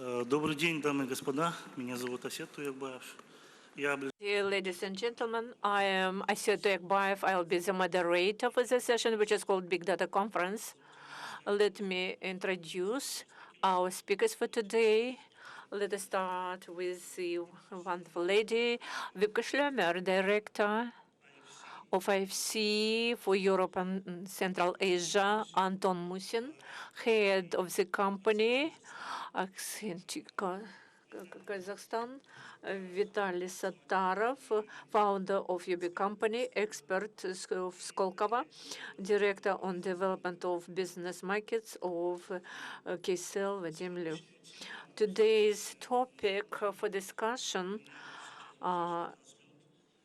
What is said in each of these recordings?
Добрый день, дамы и господа. Меня зовут Асет Туякбаев. Dear ladies and gentlemen, I am Asset Tuякбаев. I'll be the moderator for the session, which is called Big Data Conference. Let me introduce our speakers for today. Let us start with the wonderful lady, Vibke Schlömer, Director of IFC for Europe and Central Asia, Anton Musin, head of the company, Kazakhstan, Vitaly Satarov, founder of UB Company, expert of Skolkovo, director on development of business markets of KSL, Vadim Liu. Today's topic for discussion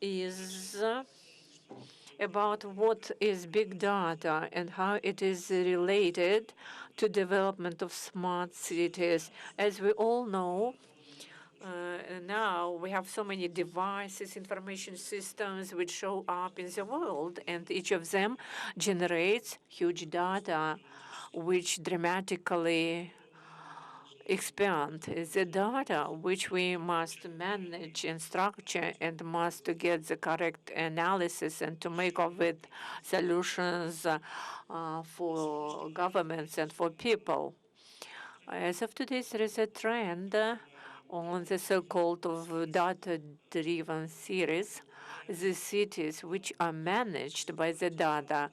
is about what is big data and how it is related to development of smart cities. As we all know, now we have so many devices, information systems which show up in the world, and each of them generates huge data which dramatically expand the data which we must manage and structure and must get the correct analysis and to make of it solutions for governments and for people. As of today, there is a trend on the so-called data-driven cities, the cities which are managed by the data.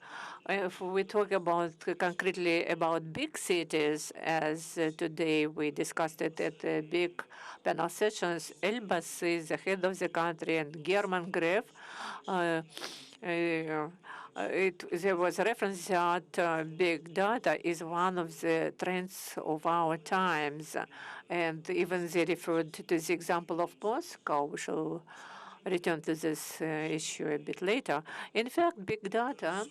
If we talk about concretely about big cities, as today we discussed it at the big panel sessions, Elbas is the head of the country, and German Gref there was a reference that big data is one of the trends of our times, and even they referred to the example of Moscow. We shall return to this issue a bit later. In fact, big data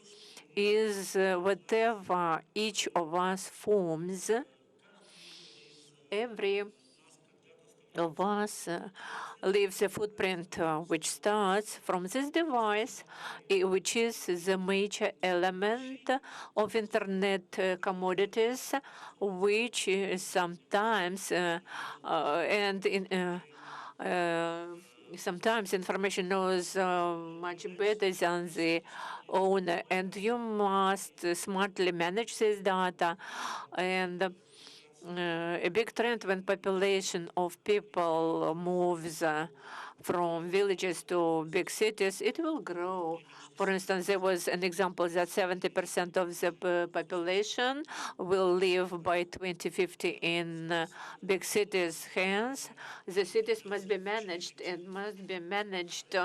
is whatever each of us forms. Every of us leaves a footprint which starts from this device, which is the major element of internet commodities, which sometimes sometimes information knows much better than the owner, and you must smartly manage this data. And a big trend when population of people moves from villages to big cities, it will grow. For instance, there was an example that 70% of the population will live by 2050 in big cities. Hence, the cities must be managed and must be managed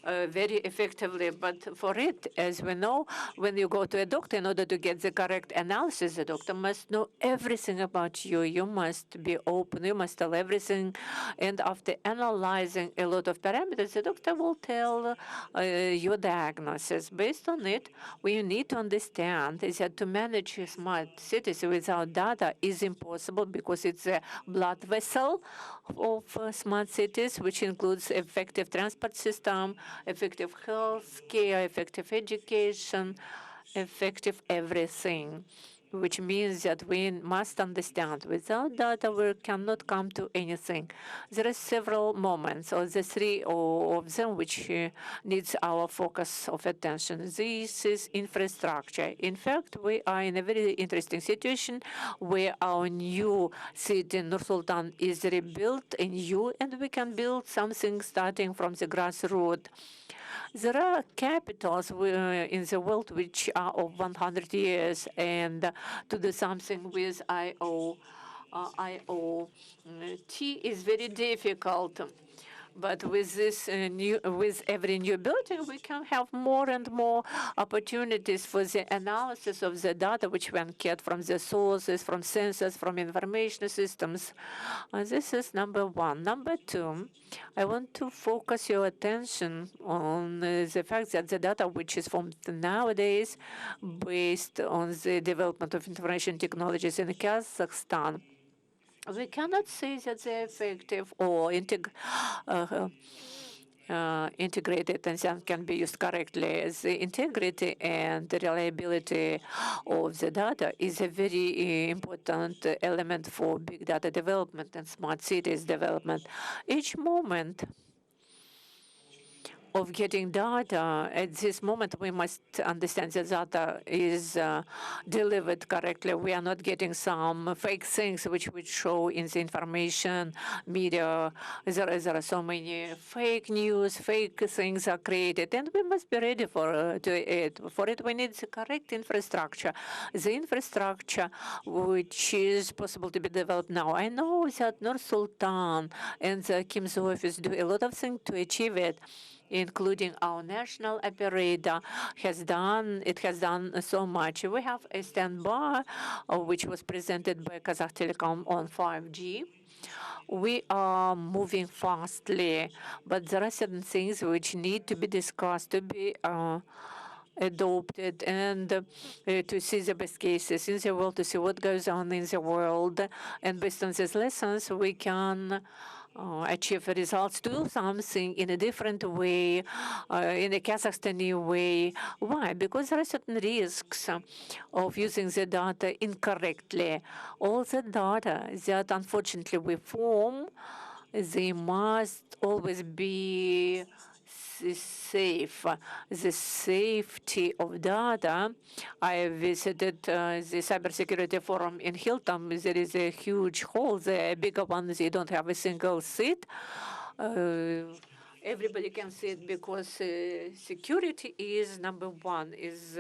very effectively. But for it, as we know, when you go to a doctor, in order to get the correct analysis, the doctor must know everything about you. You must be open. You must tell everything. And after analyzing a lot of parameters, the doctor will tell your diagnosis. Based on it, we need to understand is that to manage smart cities without data is impossible because it's a blood vessel of smart cities, which includes effective transport system, effective health care, effective education, effective everything, which means that we must understand without data we cannot come to anything. There are several moments, or the three of them, which needs our focus of attention. This is infrastructure. In fact, we are in a very interesting situation where our new city, Nur-Sultan, is rebuilt anew, and we can build something starting from the grassroots. There are capitals in the world which are of 100 years, and to do something with IoT is very difficult. But with this with every new building, we can have more and more opportunities for the analysis of the data which we get from the sources, from sensors, from information systems. This is number one. Number two, I want to focus your attention on the fact that the data which is formed nowadays, based on the development of information technologies in Kazakhstan, we cannot say that they're effective or integrated and then can be used correctly. The integrity and the reliability of the data is a very important element for big data development and smart cities development. Each moment of getting data, at this moment, we must understand that data is delivered correctly. We are not getting some fake things which would show in the information media. There are so many fake news, fake things are created, and we must be ready for it. For it, we need the correct infrastructure. The infrastructure which is possible to be developed now. I know that Nur-Sultan and the Kim's office do a lot of things to achieve it, including our national operator has done so much. We have a standby, which was presented by Kazakh Telecom on 5G. We are moving fastly, but there are certain things which need to be discussed, to be adopted, and to see the best cases in the world, to see what goes on in the world. And based on these lessons, we can achieve results, do something in a different way, in a Kazakhstani way. Why? Because there are certain risks of using the data incorrectly. All the data that unfortunately we form, they must always be safe. The safety of data. I visited the cybersecurity forum in Hilton. There is a huge hall there, a bigger one. They don't have a single seat. Everybody can sit because security is number one, is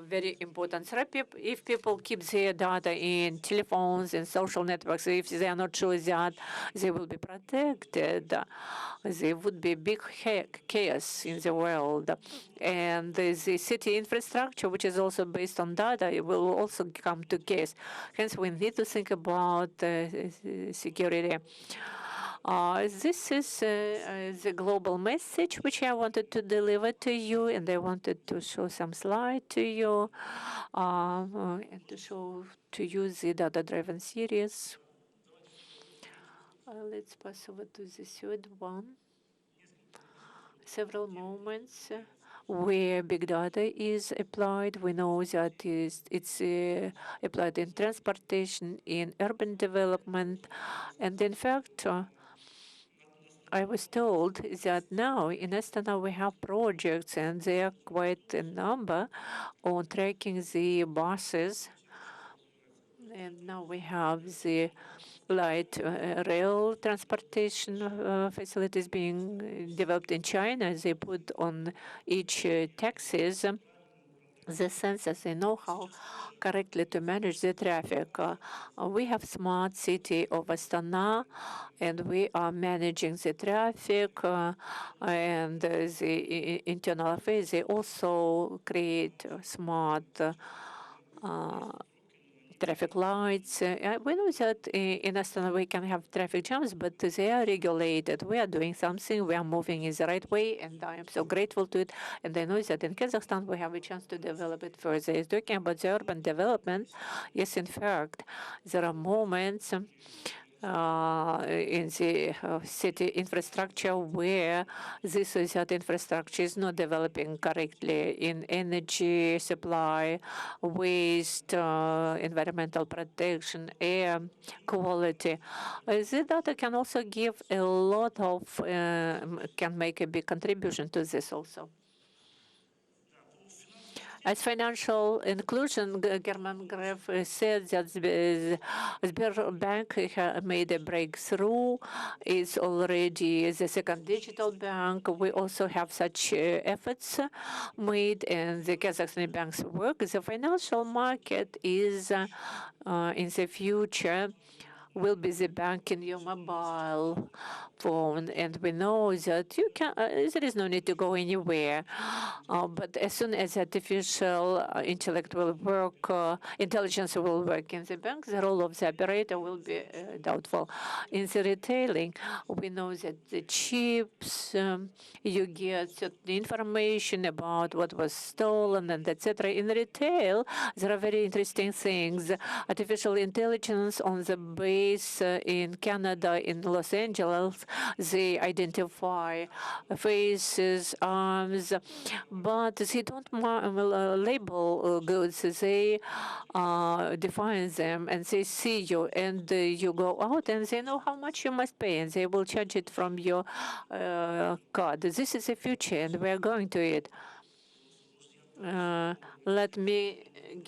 very important. So if people keep their data in telephones and social networks, if they are not sure that they will be protected, there would be big chaos in the world. And the city infrastructure, which is also based on data, it will also come to chaos. Hence, we need to think about security. This is the global message which I wanted to deliver to you, and I wanted to show some slide to you and to show to you the data-driven series. Let's pass over to the third one. Several moments where big data is applied. We know that it's applied in transportation, in urban development, and in fact, I was told that now in Astana we have projects, and they are quite a number, on tracking the buses. And now we have the light rail transportation facilities being developed in China. They put on each taxis the sensors. They know how correctly to manage the traffic. We have smart city of Astana, and we are managing the traffic and the internal affairs. They also create smart traffic lights. We know that in Astana we can have traffic jams, but they are regulated. We are doing something. We are moving in the right way, and I am so grateful to it. And I know that in Kazakhstan we have a chance to develop it further. Talking about the urban development, yes, in fact, there are moments in the city infrastructure where this or that infrastructure is not developing correctly in energy supply, waste, environmental protection, air quality. The data can also give a lot of, can make a big contribution to this also. As financial inclusion, German Gref said that the Sberbank made a breakthrough. It's already the second digital bank. We also have such efforts made in the Kazakhstani bank's work. The financial market is in the future will be the bank in your mobile phone, and we know that you can. There is no need to go anywhere. But as soon as artificial intellect will work, intelligence will work in the bank, the role of the operator will be doubtful. In the retailing, we know that the chips, you get certain information about what was stolen and etc. In retail, there are very interesting things. Artificial intelligence on the base case in Canada, in Los Angeles. They identify faces, arms, but they don't label goods. They define them and they see you, and you go out and they know how much you must pay, and they will charge it from your card. This is the future, and we are going to it. Let me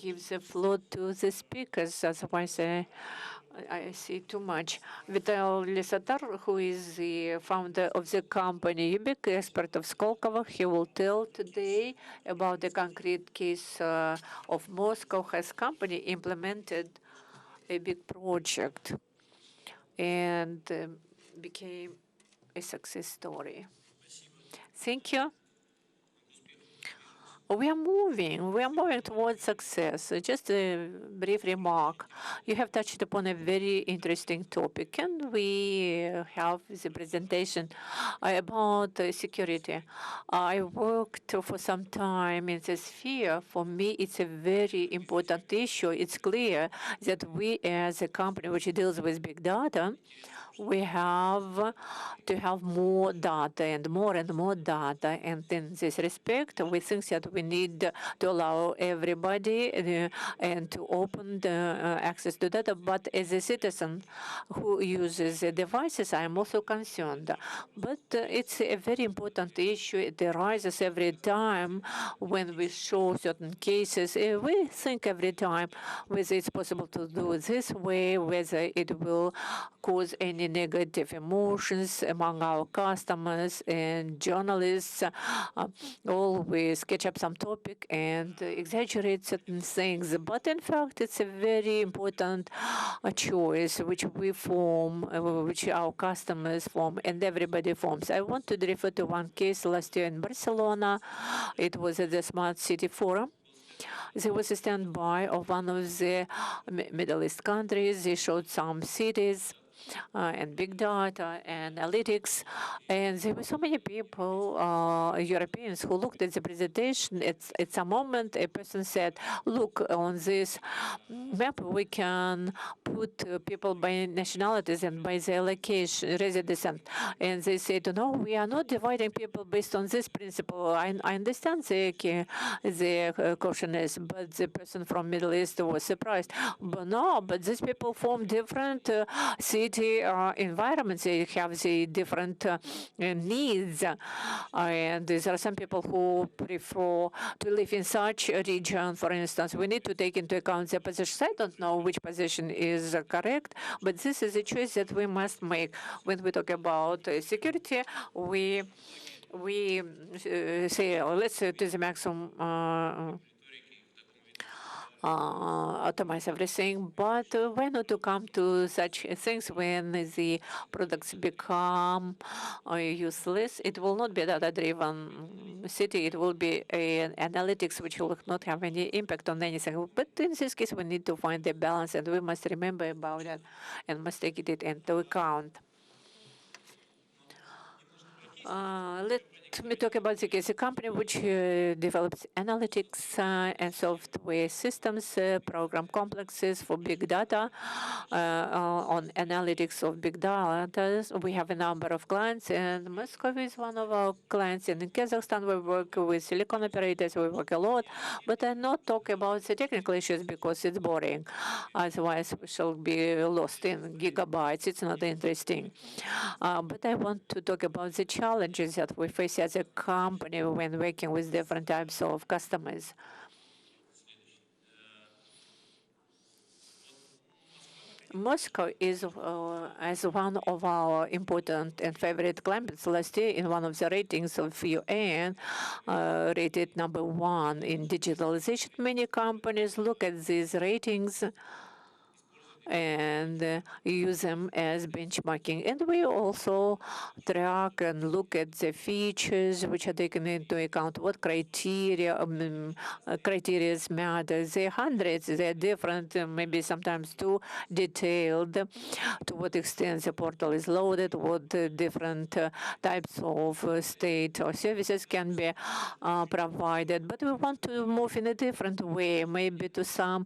give the floor to the speakers, otherwise I see too much. Vital Lisatar, who is the founder of the company UBIC, expert of Skolkovo, he will tell today about the concrete case of Moscow. Has company implemented a big project and became a success story. Thank you. We are moving towards success. Just a brief remark. You have touched upon a very interesting topic, and we have the presentation about security. I worked for some time in this sphere. For me, it's a very important issue. It's clear that we, as a company which deals with big data, we have to have more data and more data. And in this respect, we think that we need to allow everybody and to open the access to data. But as a citizen who uses the devices, I am also concerned. But it's a very important issue. It arises every time when we show certain cases. We think every time whether it's possible to do this way, whether it will cause any negative emotions among our customers and journalists. Always sketch up some topic and exaggerate certain things. But in fact, it's a very important choice which we form, which our customers form, and everybody forms. I want to refer to one case last year in Barcelona. It was at the Smart City Forum. There was a standby of one of the Middle East countries. They showed some cities and big data and analytics. And there were so many people, Europeans, who looked at the presentation. At some moment, a person said, look, on this map, we can put people by nationalities and by their location, residence. And they said, no, we are not dividing people based on this principle. I understand the cautiousness, but the person from Middle East was surprised. But no, but these people form different city environments. They have the different needs. And there are some people who prefer to live in such a region, for instance. We need to take into account their positions. I don't know which position is correct, but this is a choice that we must make. When we talk about security, we say, let's to the maximum automate everything, but why not to come to such things when the products become useless? It will not be a data-driven city. It will be an analytics which will not have any impact on anything. But in this case, we need to find the balance, and we must remember about that and must take it into account. Let me talk about the case. A company which develops analytics and software systems, program complexes for big data. On analytics of big data, we have a number of clients, and Moscow is one of our clients. And in Kazakhstan, we work with silicon operators. We work a lot, but I not talk about the technical issues because it's boring. Otherwise, we shall be lost in gigabytes. It's not interesting. But I want to talk about the challenges that we face as a company when working with different types of customers. Moscow is as one of our important and favorite clients. Last year, in one of the ratings of UN, rated #1 in digitalization. Many companies look at these ratings and use them as benchmarking. And we also track and look at the features which are taken into account, what criteria matter. There are hundreds, they are different, maybe sometimes too detailed, to what extent the portal is loaded, what different types of state or services can be provided. But we want to move in a different way, maybe to some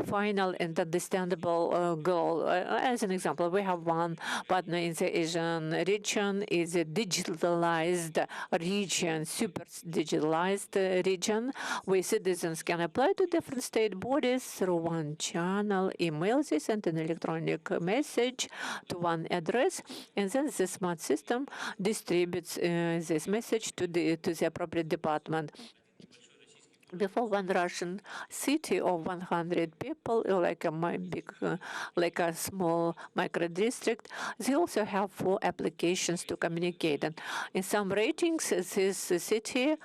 final and understandable goals. example, we have one partner in the Asian region, is a digitalized region, super digitalized region, where citizens can apply to different state bodies through one channel, email. They send an electronic message to one address, and then the smart system distributes this message to the appropriate department. Before, one Russian city of 100 people, like a big, like a small micro district, they also have 4 applications to communicate. And in some ratings, this city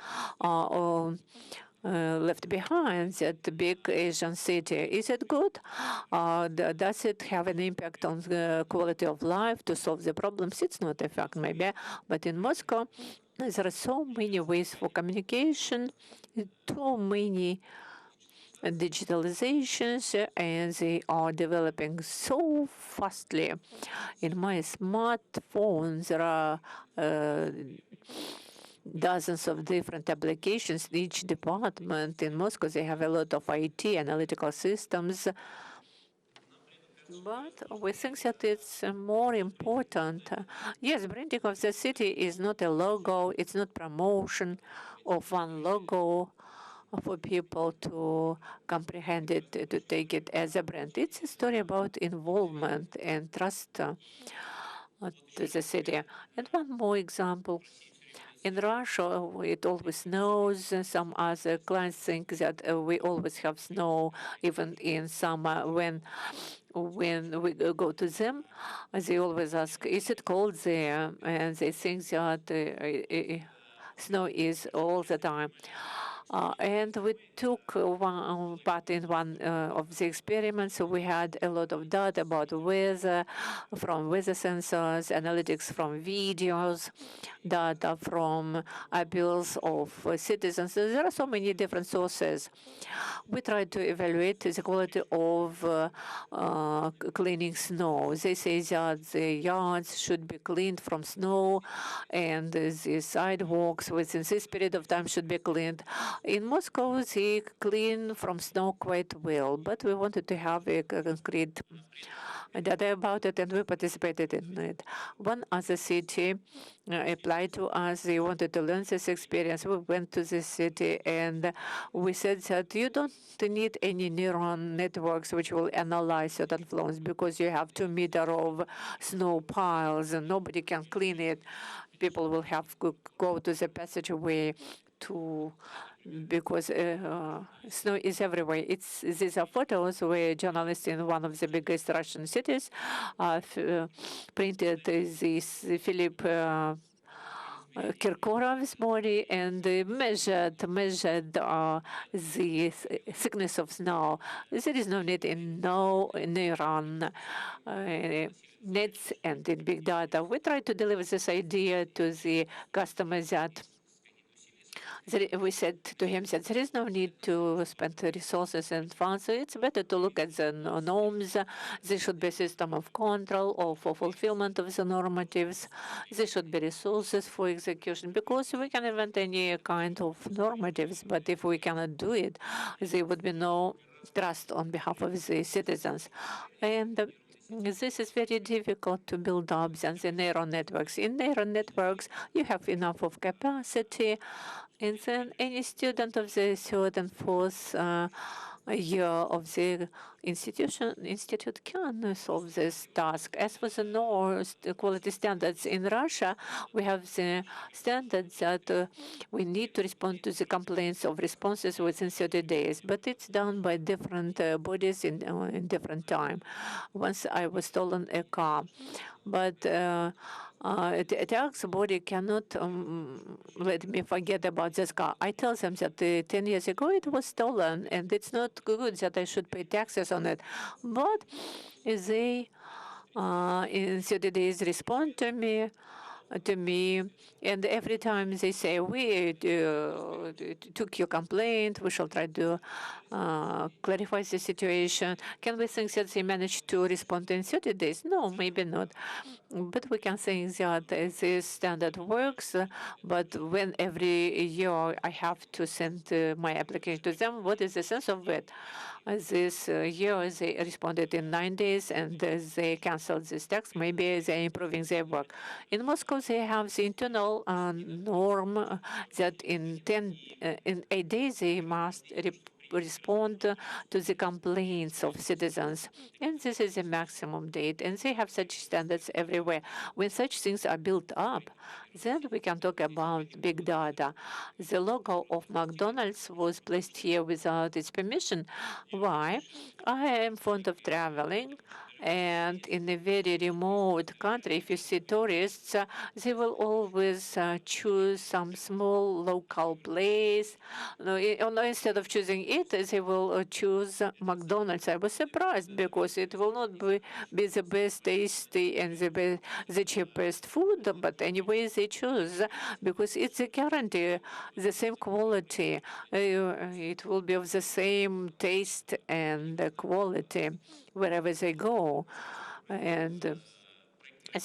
left behind that big Asian city. Is it good? Does it have an impact on the quality of life to solve the problems? It's not a fact, maybe. But in Moscow, there are so many ways for communication, too many digitalizations, and they are developing so fastly. In my smartphone, there are dozens of different applications. Each department in Moscow, they have a lot of IT analytical systems. But we think that it's more important. Yes, branding of the city is not a logo, it's not promotion of one logo for people to comprehend it, to take it as a brand. It's a story about involvement and trust to the city. And one more example. In Russia, it always snows. Some other clients think that we always have snow, even in summer. When we go to them, they always ask, "Is it cold there?" And they think that snow is all the time. And we took one part in one of the experiments. So we had a lot of data about weather from weather sensors, analytics from videos, data from appeals of citizens. So there are so many different sources. We tried to evaluate the quality of cleaning snow. They say that the yards should be cleaned from snow, and the sidewalks within this period of time should be cleaned. In Moscow, they clean from snow quite well, but we wanted to have a concrete data about it, and we participated in it. One other city applied to us. They wanted to learn this experience. We went to this city, and we said that you don't need any neural networks which will analyze certain flows, because you have 2 meters of snow piles, and nobody can clean it. People will have to go to the passageway because snow is everywhere. These are photos where journalists in one of the biggest Russian cities printed this Philip Kirkorov's body, and they measured the thickness of snow. There is no need in no neuron nets and in big data. We try to deliver this idea to the customers that we said to him that there is no need to spend resources and funds. So it's better to look at the norms. There should be a system of control or for fulfillment of the normatives. There should be resources for execution, because we can invent any kind of normatives, but if we cannot do it, there would be no trust on behalf of the citizens. And this is very difficult to build up than the neural networks. In neural networks, you have enough of capacity, and then any student of the third and fourth year of the institute can solve this task. As for the NORS, the quality standards in Russia, we have the standards that we need to respond to the complaints of responses within 30 days, but it's done by different bodies in different time. Once I was stolen a car, but the tax body cannot let me forget about this car. I tell them that 10 years ago it was stolen, and it's not good that I should pay taxes on it. But they, in 30 days, respond to me, and every time they say, we took your complaint, we shall try to clarify the situation. Can we think that they managed to respond in 30 days? No, maybe not. But we can think that this standard works, but when every year I have to send my application to them, what is the sense of it? This year, they responded in 9 days, and they canceled this tax. Maybe they're improving their work. In Moscow, they have the internal norm that in 8 days they must respond to the complaints of citizens. And this is the maximum date. And they have such standards everywhere. When such things are built up, then we can talk about big data. The logo of McDonald's was placed here without its permission. Why? I am fond of traveling. And in a very remote country, if you see tourists, they will always choose some small local place. No, instead of choosing it, they will choose McDonald's. I was surprised because it will not be the best tasty and the cheapest food, but anyway, they choose because it's a guarantee, the same quality. It will be of the same taste and quality wherever they go. And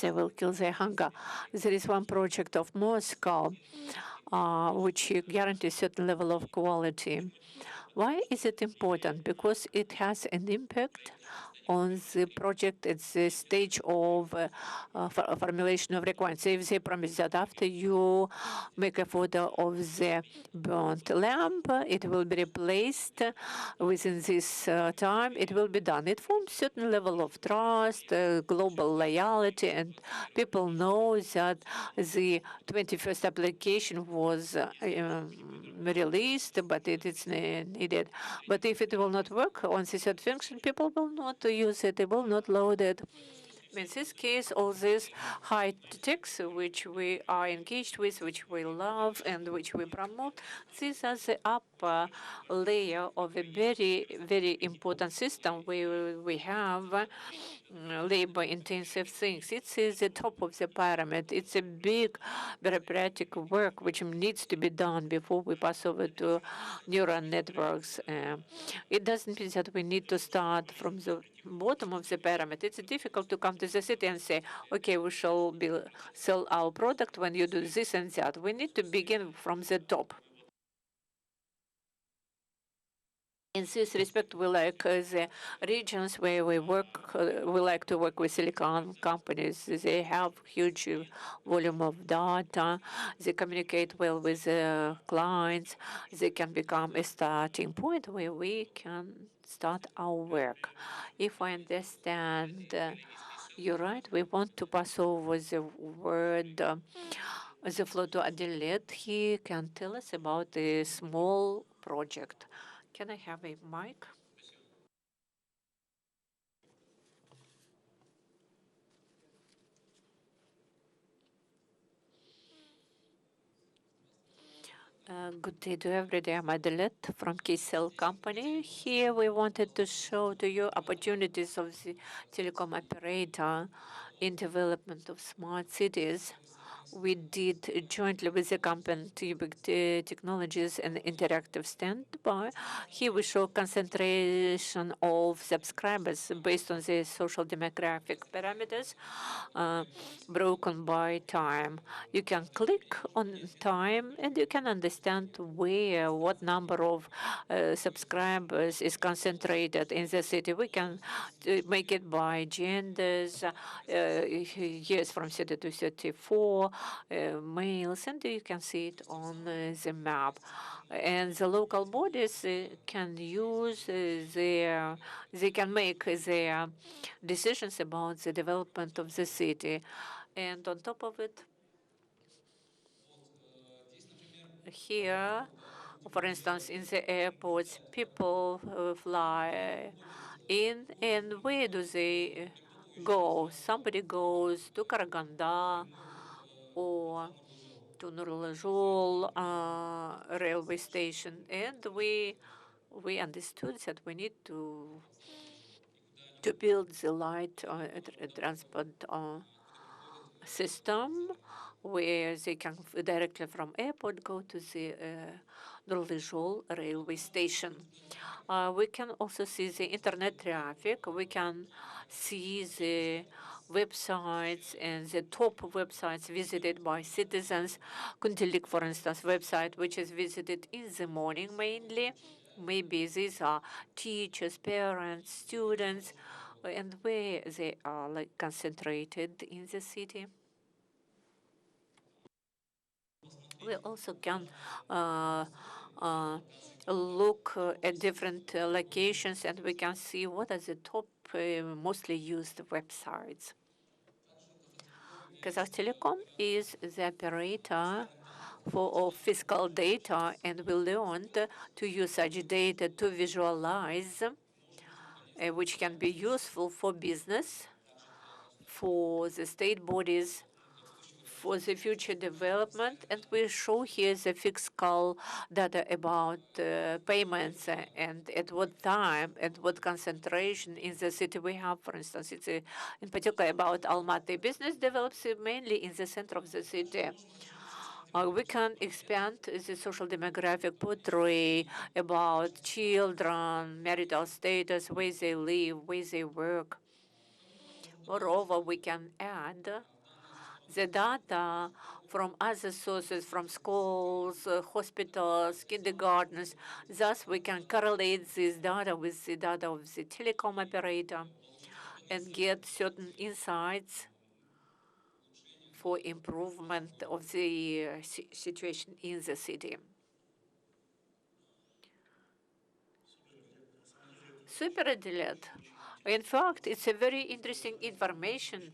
they will kill their hunger. There is one project of Moscow which guarantees certain level of quality. Why is it important? Because it has an impact on the project at the stage of formulation of requirements. If they promise that after you make a photo of the burnt lamp, it will be replaced within this time, it will be done. It forms certain level of trust, global loyalty, and people know that the 21st application was released, but it is needed. But if it will not work on the third function, people will not use it, they will not load it. In this case, all these high techs which we are engaged with, which we love and which we promote, these are the upper layer of a very, very important system where we have labor-intensive things. It is the top of the pyramid. It's a big bureaucratic work which needs to be done before we pass over to neural networks. It doesn't mean that we need to start from the bottom of the pyramid. It's difficult to come to the city and say, okay, we shall sell our product when you do this and that. We need to begin from the top. In this respect, we like the regions where we work. We like to work with silicon companies. They have huge volume of data. They communicate well with clients. They can become a starting point where we can start our work. If I understand you're right, we want to pass over the word. The floor to Adilet. He can tell us about a small project. Can I have a mic? Good day to everybody. I'm Adelet from KCell company. Here we wanted to show to you opportunities of the telecom operator in development of smart cities. We did jointly with the company Technologies and Interactive Standby. Here we show concentration of subscribers based on the social demographic parameters broken by time. You can click on time and you can understand where, what number of subscribers is concentrated in the city. We can make it by genders, years from 30 to 34, males, and you can see it on the map. And the local bodies can use they can make their decisions about the development of the city. And on top of it, here, for instance, in the airports, people fly in, and where do they go? Somebody goes to Karaganda or to Nur-Sultan railway station, and we understood that we need to build the light transport system where they can directly from airport go to the Nur-Sultan railway station. We can also see the internet traffic. We can see the websites and the top websites visited by citizens. Kuntilik, for instance, website which is visited in the morning mainly. Maybe these are teachers, parents, students, and where they are like concentrated in the city. We also can uh, uh, look at different locations, and we can see what are the top mostly used websites. Kazakh Telecom is the operator for fiscal data, and we learned to use such data to visualize, which can be useful for business, for the state bodies, for the future development. And we show here the fiscal data about payments and at what time and what concentration in the city we have. For instance, it's in particular about Almaty. Business develops mainly in the center of the city. We can expand the social demographic portray about children, marital status, where they live, where they work. Moreover, we can add the data from other sources, from schools, hospitals, kindergartens. Thus, we can correlate this data with the data of the telecom operator and get certain insights for improvement of the situation in the city. Super delete. In fact, it's a very interesting information,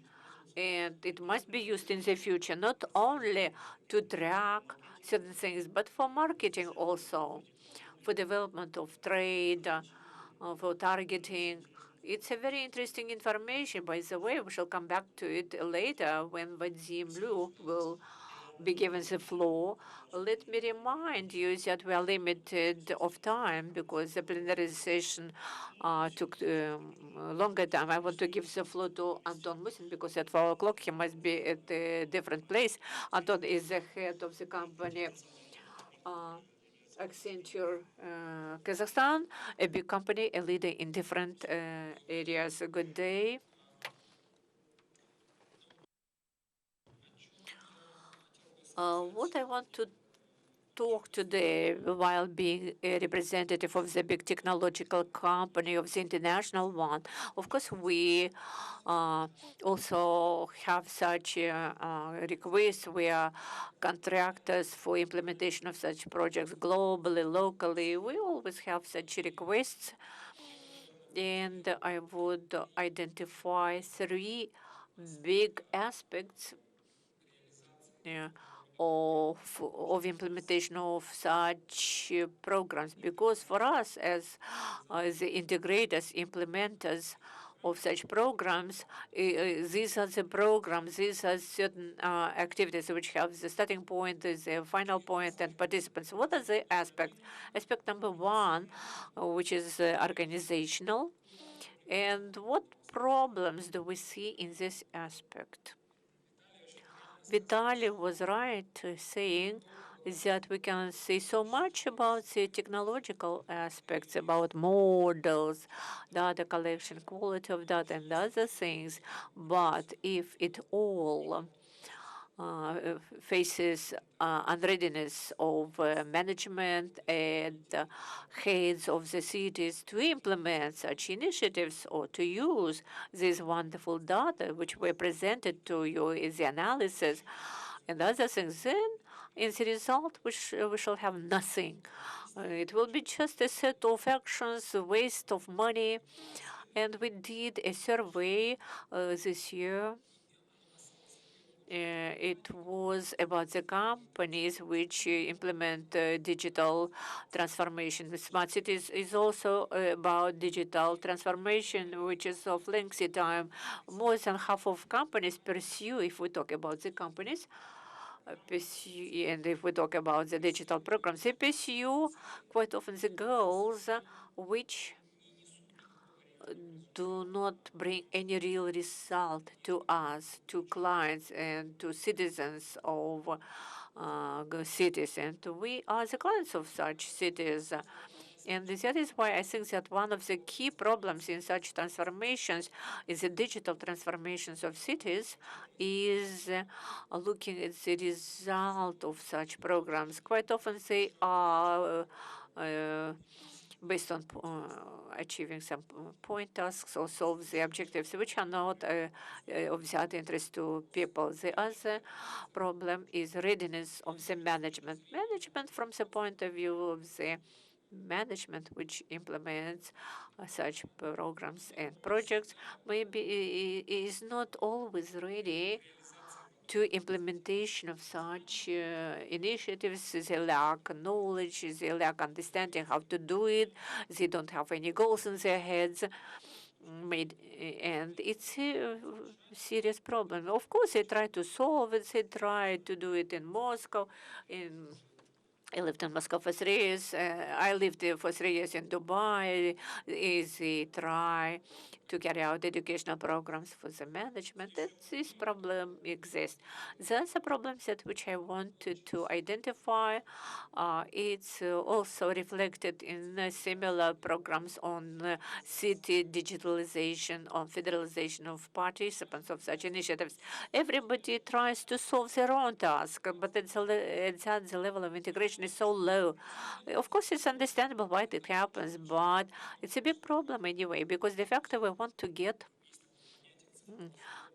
and it must be used in the future, not only to track certain things, but for marketing also, for development of trade, for targeting. It's a very interesting information. By the way, we shall come back to it later when Vadim Blue will be given the floor. Let me remind you that we are limited of time because the plenary session took a longer time. I want to give the floor to Anton Musin because at 4 o'clock he must be at a different place. Anton is the head of the company Accenture Kazakhstan, a big company, a leader in different areas. Good day. What I want to talk today while being a representative of the big technological company, of the international one. Of course, we also have such requests. We are contractors for implementation of such projects globally, locally. We always have such requests. And I would identify three big aspects yeah, of implementation of such programs. Because for us, as the integrators, implementers of such programs, these are the programs, these are certain activities which have the starting point, the final point, and participants. What are the aspects? Aspect number one, which is organizational. And what problems do we see in this aspect? Vitaly was right saying that we can say so much about the technological aspects, about models, data collection, quality of data, and other things. But if it all faces unreadiness of management and heads of the cities to implement such initiatives or to use this wonderful data which were presented to you in the analysis and other things, then in the result we shall have nothing. It will be just a set of actions, a waste of money. And we did a survey this year. It was about the companies which implement digital transformation. Smart cities is also about digital transformation, which is of lengthy time. More than half of companies pursue, if we talk about the companies, pursue, and if we talk about the digital programs, they pursue quite often the goals which do not bring any real result to us, to clients, and to citizens of cities. And we are the clients of such cities. And that is why I think that one of the key problems in such transformations is the digital transformations of cities is looking at the result of such programs. Quite often they are based on achieving some point tasks or solve the objectives which are not of that interest to people. The other problem is readiness of the management. Management from the point of view of the management which implements such programs and projects maybe is not always ready to implementation of such initiatives. They lack knowledge, they lack understanding how to do it, they don't have any goals in their heads. And it's a serious problem. Of course, they try to solve it, they try to do it in Moscow, in I lived in Moscow for 3 years. I lived for 3 years in Dubai. They try to carry out educational programs for the management. That this problem exists. That's a problem set which I wanted to identify. It's also reflected in similar programs on city digitalization, on federalization of participants of such initiatives. Everybody tries to solve their own task, but at the level of integration is so low. Of course, it's understandable why it happens, but it's a big problem anyway, because the fact that we want to get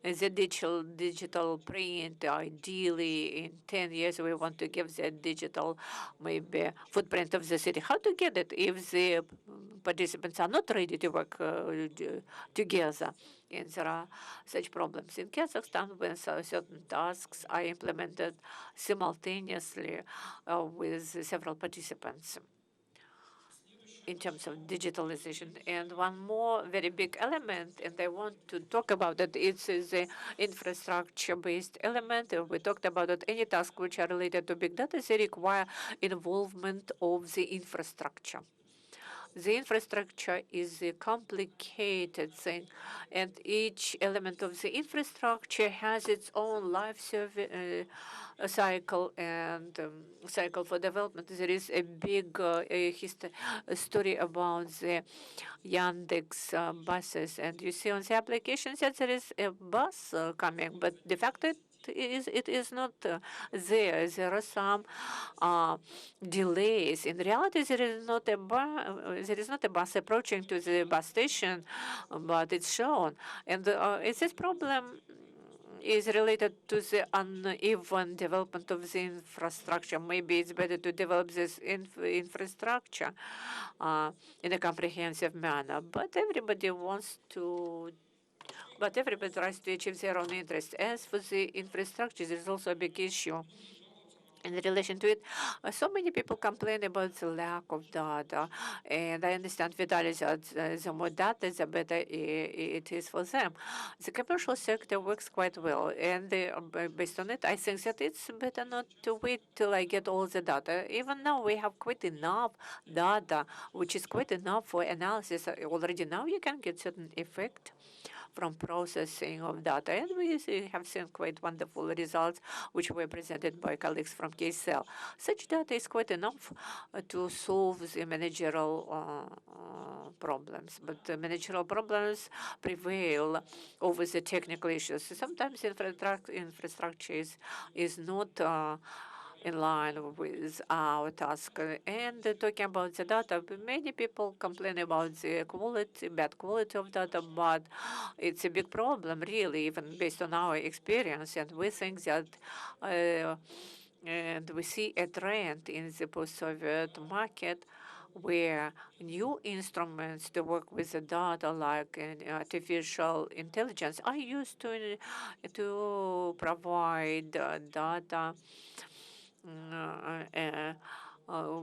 the digital print, ideally in 10 years, we want to give the digital maybe footprint of the city. How to get it if the participants are not ready to work together? And there are such problems. In Kazakhstan, when certain tasks are implemented simultaneously with several participants in terms of digitalization. And one more very big element, and I want to talk about it, it's the infrastructure-based element. We talked about it. Any task which are related to big data, they require involvement of the infrastructure. The infrastructure is a complicated thing, and each element of the infrastructure has its own cycle and cycle for development. There is a big a story about the Yandex buses, and you see on the applications that there is a bus coming, but the fact that it is not there. There are some delays. In reality, there is not a bus approaching to the bus station, but it's shown. And it's this problem is related to the uneven development of the infrastructure. Maybe it's better to develop this infrastructure in a comprehensive manner. But everybody tries to achieve their own interest. As for the infrastructure, there's also a big issue in relation to it. So many people complain about the lack of data, and I understand, Vitaly, that the more data, the better it is for them. The commercial sector works quite well, and based on it, I think that it's better not to wait till I get all the data. Even now, we have quite enough data, which is quite enough for analysis. Already now, you can get certain effect from processing of data. And we have seen quite wonderful results, which were presented by colleagues from KCL. Such data is quite enough to solve the managerial problems. But the managerial problems prevail over the technical issues. Sometimes infrastructure is not in line with our task. And talking about the data, many people complain about the quality, bad quality of data, but it's a big problem, really, even based on our experience. And we think that, and we see a trend in the post-Soviet market where new instruments to work with the data, like artificial intelligence, are used to provide data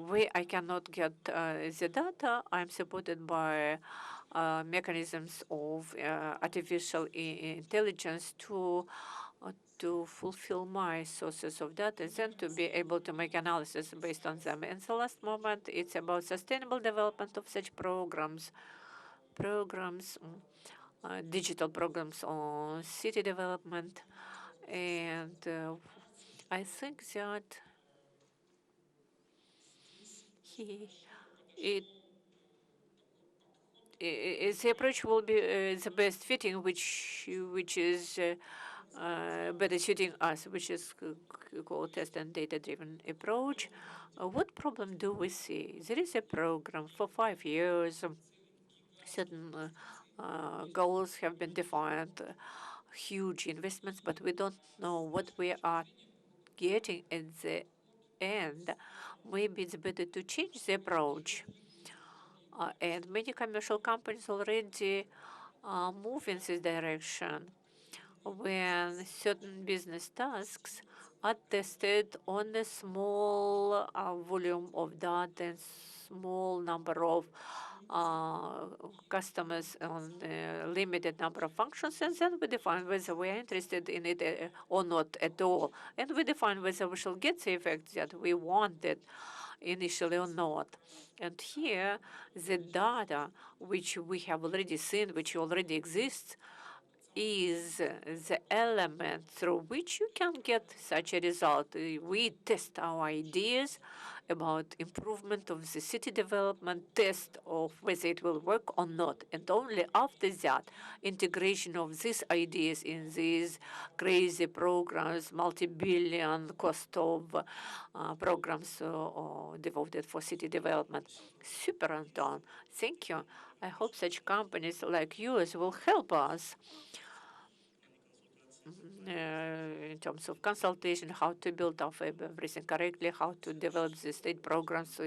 where I cannot get the data. I'm supported by mechanisms of artificial intelligence to fulfill my sources of data and then to be able to make analysis based on them. And the last moment, it's about sustainable development of such programs, digital programs on city development. And I think that he, it the approach will be the best fitting, which is better suiting us, which is called test and data-driven approach. What problem do we see? There is a program for 5 years. Certain goals have been defined, huge investments, but we don't know what we are getting at the end. Maybe it's better to change the approach. And many commercial companies already move in this direction when certain business tasks are tested on a small volume of data and small number of customers on a limited number of functions, and then we define whether we are interested in it or not at all. And we define whether we shall get the effect that we wanted initially or not. And here, the data which we have already seen, which already exists, is the element through which you can get such a result. We test our ideas about improvement of the city development, test of whether it will work or not. And only after that, integration of these ideas in these crazy programs, multi-billion cost of programs devoted for city development. Super, Anton. Thank you. I hope such companies like yours will help us in terms of consultation, how to build up everything correctly, how to develop the state programs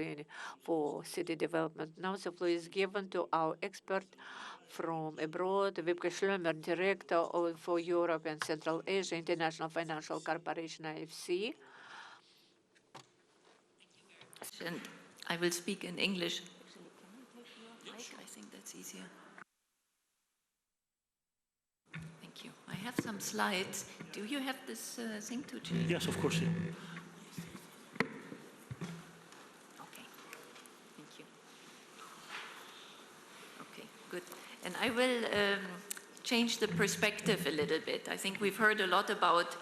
for city development. Now the floor is given to our expert from abroad, Vibke Schlömer, Director for Europe and Central Asia, International Financial Corporation, IFC. And I will speak in English. Actually, can you take your mic? I think that's easier. Thank you. I have some slides. Do you have this thing to change? Yes, of course. Yeah. Okay. Thank you. Okay, good. And I will change the perspective a little bit. I think we've heard a lot about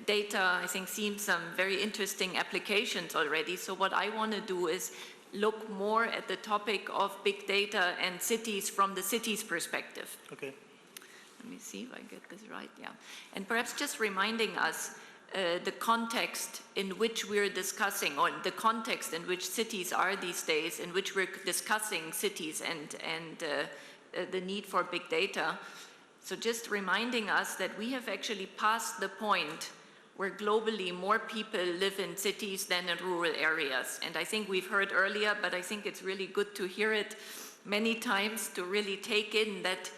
data, I think seen some very interesting applications already. So what I want to do is look more at the topic of big data and cities from the city's perspective. Okay. Let me see if I get this right, yeah. And perhaps just reminding us the context in which we're discussing, or the context in which cities are these days, in which we're discussing cities and the need for big data. So just reminding us that we have actually passed the point where globally more people live in cities than in rural areas. And I think we've heard earlier, but I think it's really good to hear it many times to really take in that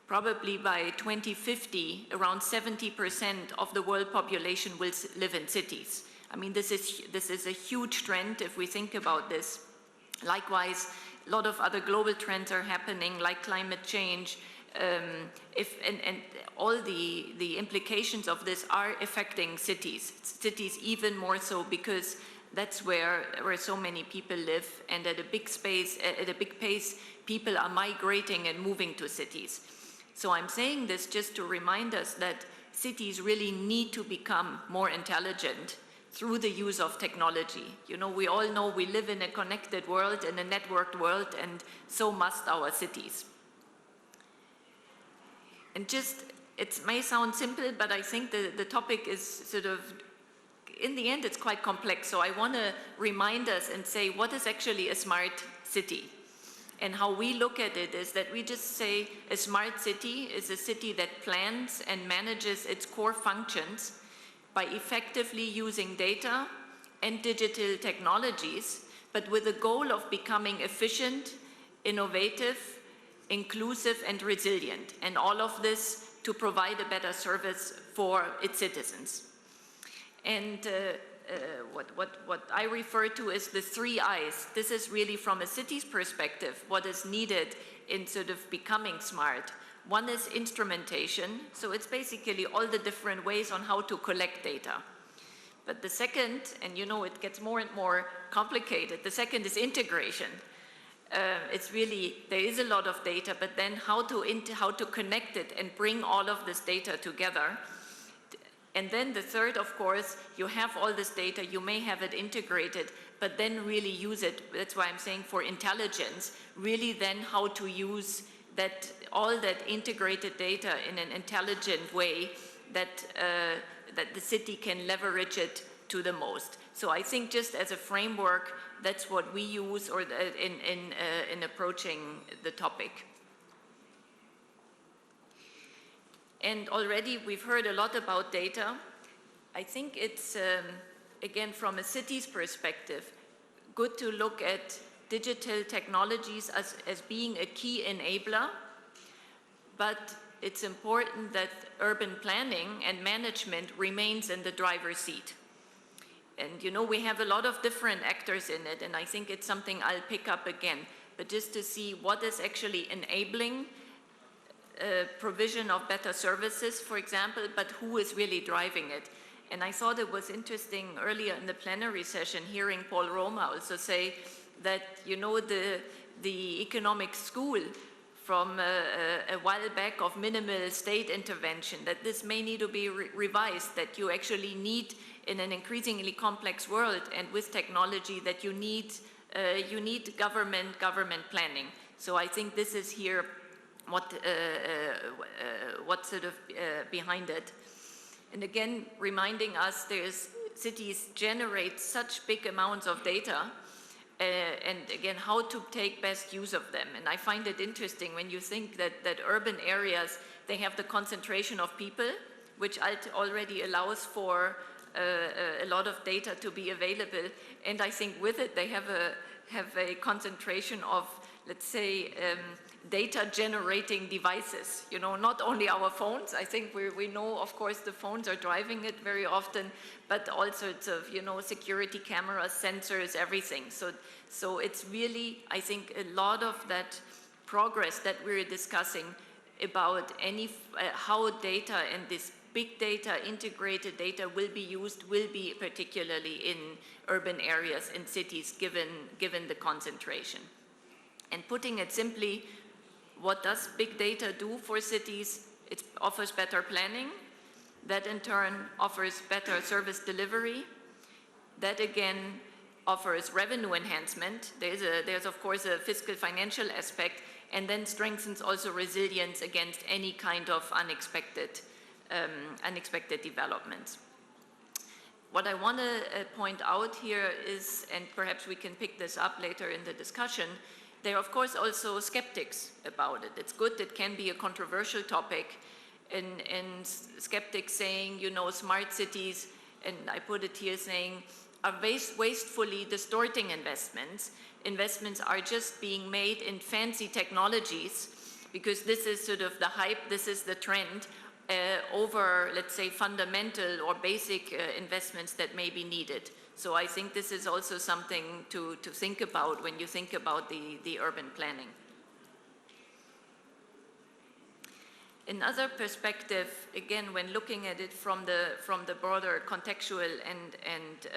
probably by 2050, around 70% of the world population will live in cities. I mean, this is a huge trend if we think about this. Likewise, a lot of other global trends are happening, like climate change, and all the implications of this are affecting cities even more so, because that's where so many people live, and at a big pace, people are migrating and moving to cities. So I'm saying this just to remind us that cities really need to become more intelligent through the use of technology. You know, we all know we live in a connected world, in a networked world, and so must our cities. And just, it may sound simple, but I think the topic is sort of, in the end, it's quite complex. So I want to remind us and say, what is actually a smart city? And how we look at it is that we just say a smart city is a city that plans and manages its core functions by effectively using data and digital technologies, but with the goal of becoming efficient, innovative, inclusive, and resilient, and all of this to provide a better service for its citizens. And what I refer to as the 3 I's. This is really, from a city's perspective, what is needed in sort of becoming smart. One is instrumentation, so it's basically all the different ways on how to collect data. But the second, and you know it gets more and more complicated, the second is integration. It's really, there is a lot of data, but then how to connect it and bring all of this data together. And then the third, of course, you have all this data, you may have it integrated, but then really use it. That's why I'm saying for intelligence, really then how to use that, all that integrated data in an intelligent way that, that the city can leverage it to the most. So I think just as a framework, that's what we use or in approaching the topic. And already we've heard a lot about data. I think it's, again, from a city's perspective, good to look at digital technologies as being a key enabler, but it's important that urban planning and management remains in the driver's seat. And you know, we have a lot of different actors in it, and I think it's something I'll pick up again, but just to see what is actually enabling provision of better services, for example, but who is really driving it. And I thought it was interesting earlier in the plenary session hearing Paul Roma also say that, you know, the economic school from a while back of minimal state intervention, that this may need to be revised, that you actually need in an increasingly complex world and with technology that you need government planning. So I think this is here what sort of behind it. And again, reminding us cities generate such big amounts of data, and again, how to take best use of them. And I find it interesting when you think that urban areas, they have the concentration of people, which already allows for a lot of data to be available. And I think with it, they have a concentration of, let's say, data generating devices, you know, not only our phones. I think we know, of course, the phones are driving it very often, but all sorts of, you know, security cameras, sensors, everything. So it's really, I think, a lot of that progress that we're discussing about how data and this big data, integrated data will be used, will be particularly in urban areas and cities given the concentration. And putting it simply, what does big data do for cities? It offers better planning. That in turn offers better service delivery. That again offers revenue enhancement. There's of course a fiscal financial aspect, and then strengthens also resilience against any kind of unexpected developments. What I want to point out here is, and perhaps we can pick this up later in the discussion, there are, of course, also skeptics about it. It's good, it can be a controversial topic, and skeptics saying, you know, smart cities, and I put it here saying, are wastefully distorting investments. Investments are just being made in fancy technologies, because this is sort of the hype, this is the trend, over, let's say, fundamental or basic investments that may be needed. So I think this is also something to think about when you think about the urban planning. Another perspective, again, when looking at it from the broader contextual and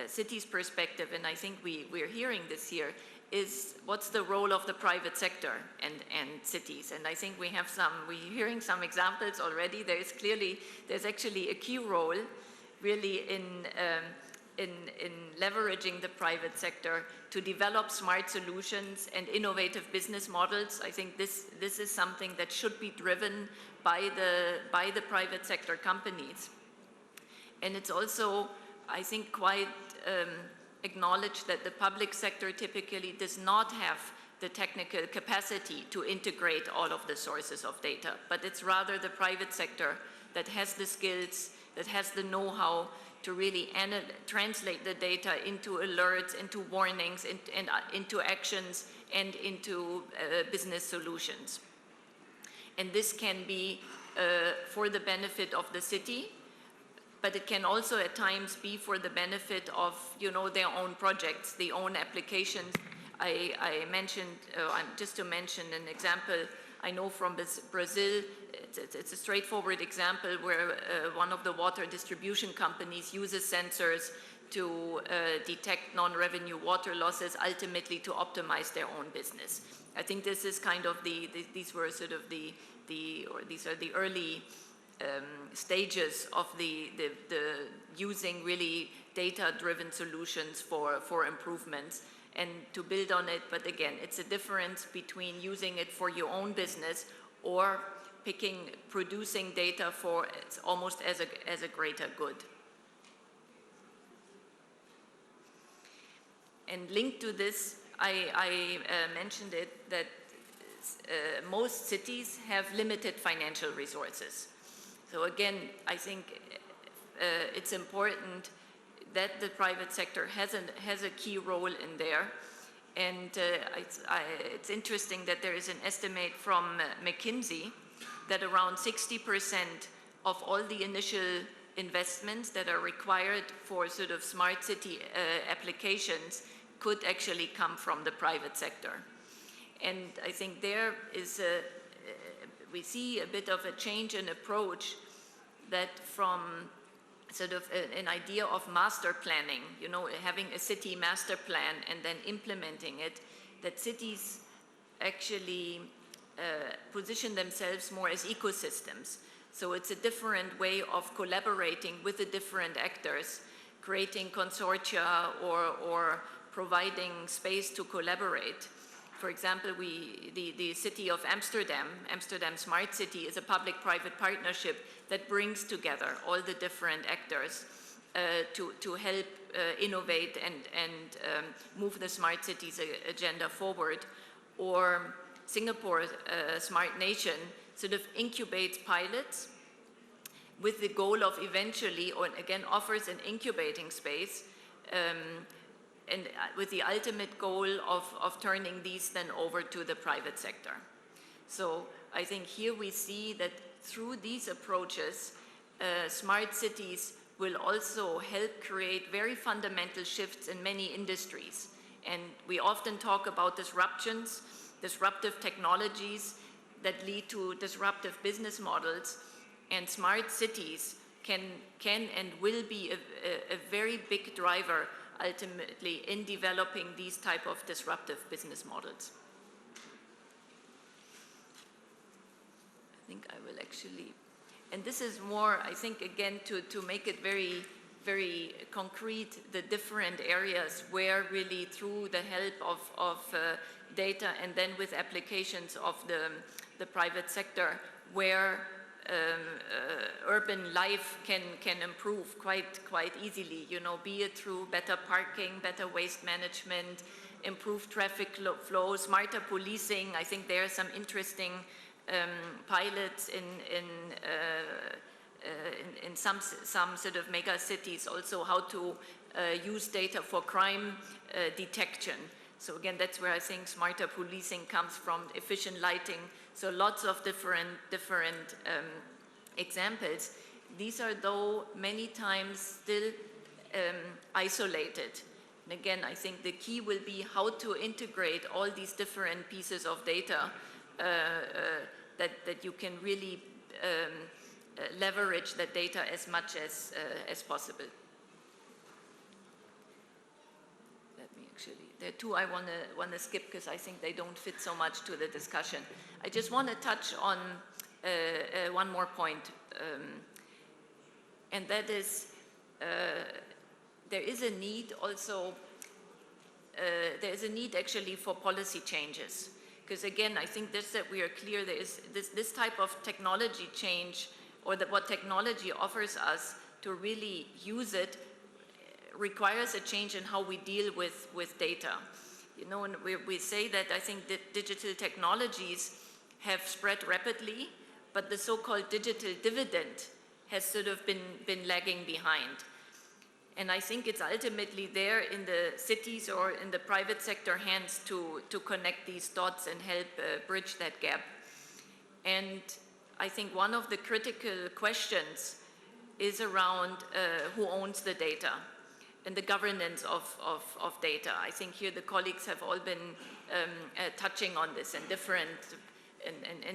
cities perspective, and I think we're hearing this here, is what's the role of the private sector and cities. And I think we're hearing some examples already. There's actually a key role really in leveraging the private sector to develop smart solutions and innovative business models. I think this is something that should be driven by the private sector companies. And it's also, I think, quite acknowledged that the public sector typically does not have the technical capacity to integrate all of the sources of data, but it's rather the private sector that has the skills, that has the know-how to really translate the data into alerts, into warnings, into actions, and into business solutions. And this can be for the benefit of the city, but it can also at times be for the benefit of, you know, their own projects, their own applications. I mentioned, just to mention an example, I know from Brazil, it's a straightforward example where one of the water distribution companies uses sensors to detect non-revenue water losses, ultimately to optimize their own business. I think this is kind of these were sort of these are the early stages of the using really data-driven solutions for improvements and to build on it. But again, it's a difference between using it for your own business or producing data for it's almost as a greater good. And linked to this, I mentioned it that most cities have limited financial resources. So again, I think it's important that the private sector has a key role in there. And it's interesting that there is an estimate from McKinsey that around 60% of all the initial investments that are required for sort of smart city applications could actually come from the private sector. And I think there is we see a bit of a change in approach that from sort of an idea of master planning, you know, having a city master plan and then implementing it, that cities actually position themselves more as ecosystems. So it's a different way of collaborating with the different actors, creating consortia or providing space to collaborate. For example, the city of Amsterdam Smart City is a public-private partnership that brings together all the different actors to help innovate and move the smart cities agenda forward. Or Singapore Smart Nation sort of incubates pilots with the goal of eventually, or again, offers an incubating space and with the ultimate goal of turning these then over to the private sector. So I think here we see that through these approaches, smart cities will also help create very fundamental shifts in many industries. And we often talk about disruptions, disruptive technologies that lead to disruptive business models, and smart cities can and will be a very big driver ultimately in developing these type of disruptive business models. I think I will actually, and this is more, I think, again, to make it very, very concrete, the different areas where really through the help of data and then with applications of the private sector, where urban life can improve quite easily, you know, be it through better parking, better waste management, improved traffic flow, smarter policing. I think there are some interesting pilots in some sort of mega cities also how to use data for crime detection. So again, that's where I think smarter policing comes from, efficient lighting. So lots of different examples. These are though many times still isolated. And again, I think the key will be how to integrate all these different pieces of data that you can really leverage that data as much as possible. There are two I want to skip because I think they don't fit so much to the discussion. I just want to touch on one more point, and that is there is a need also, there is a need actually for policy changes. Because again, I think this that we are clear, there is this type of technology change, or that what technology offers us to really use it requires a change in how we deal with data. You know, and we say that I think that digital technologies have spread rapidly, but the so-called digital dividend has sort of been lagging behind. And I think it's ultimately there in the cities or in the private sector hands to connect these dots and help bridge that gap. And I think one of the critical questions is around who owns the data and the governance of data. I think here the colleagues have all been touching on this in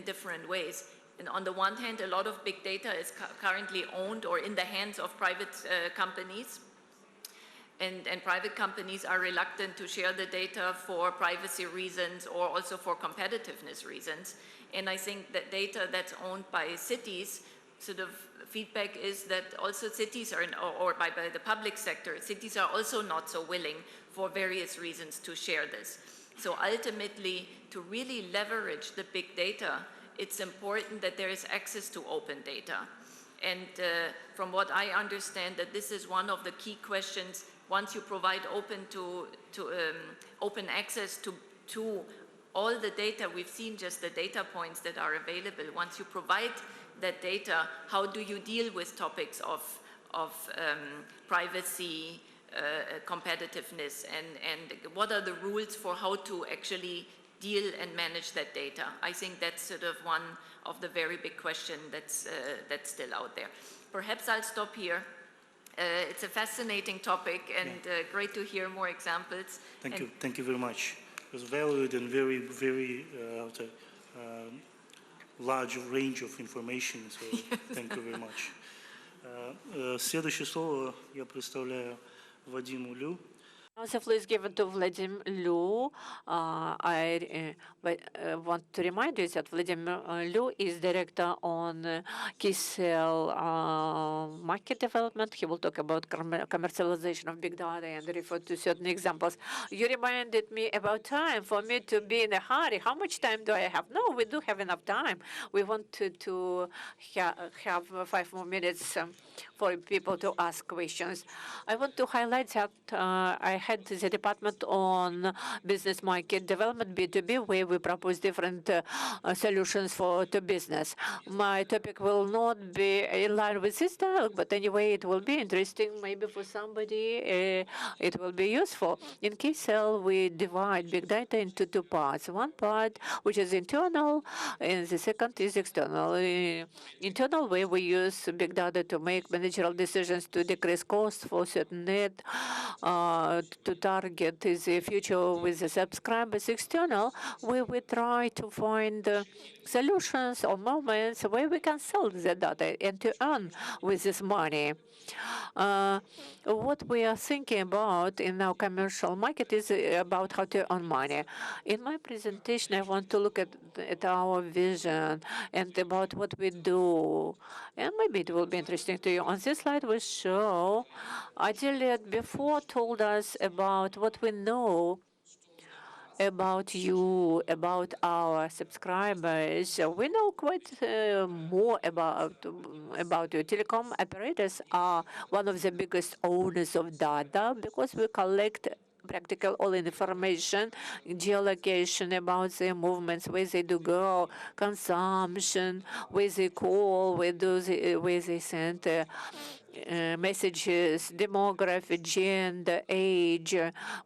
different ways. And on the one hand, a lot of big data is currently owned or in the hands of private companies. And private companies are reluctant to share the data for privacy reasons or also for competitiveness reasons. And I think that data that's owned by cities sort of feedback is that also cities are, or by the public sector, cities are also not so willing for various reasons to share this. So ultimately, to really leverage the big data, it's important that there is access to open data. And from what I understand, that this is one of the key questions. Once you provide open access to all the data, we've seen just the data points that are available. Once you provide that data, how do you deal with topics of privacy, competitiveness, and what are the rules for how to actually deal and manage that data? I think that's sort of one of the very big questions that's still out there. Perhaps I'll stop here. It's a fascinating topic, and great to hear more examples. Thank you very much. It was valued and very, very large range of information, so thank you very much. Следующее слово я представляю Вадиму Лю. Now the floor is given to Vladimir Liu. I want to remind you that Vladimir Liu is director on KCL market development. He will talk about commercialization of big data and refer to certain examples. You reminded me about time for me to be in a hurry. How much time do I have? No, we do have enough time. We want to have 5 more minutes for people to ask questions. I want to highlight that I had the department on business market development, B2B, where we propose different solutions to business. My topic will not be in line with this dialogue, but anyway, it will be interesting. Maybe for somebody, it will be useful. In KCL, we divide big data into 2 parts. One part, which is internal, and the second is external. Internal way, we use big data to make managerial decisions to decrease costs for certain need, to target the future with the subscribers. External, where we try to find solutions or moments where we can sell the data and to earn with this money. What we are thinking about in our commercial market is about how to earn money. In my presentation, I want to look at our vision and about what we do. And maybe it will be interesting to you. On this slide, we show Adil before told us about what we know about you, about our subscribers. We know quite more about you. Telecom operators are one of the biggest owners of data because we collect practical all information, geolocation about their movements, where they do go, consumption, where they call, where they send messages, demography, gender, age.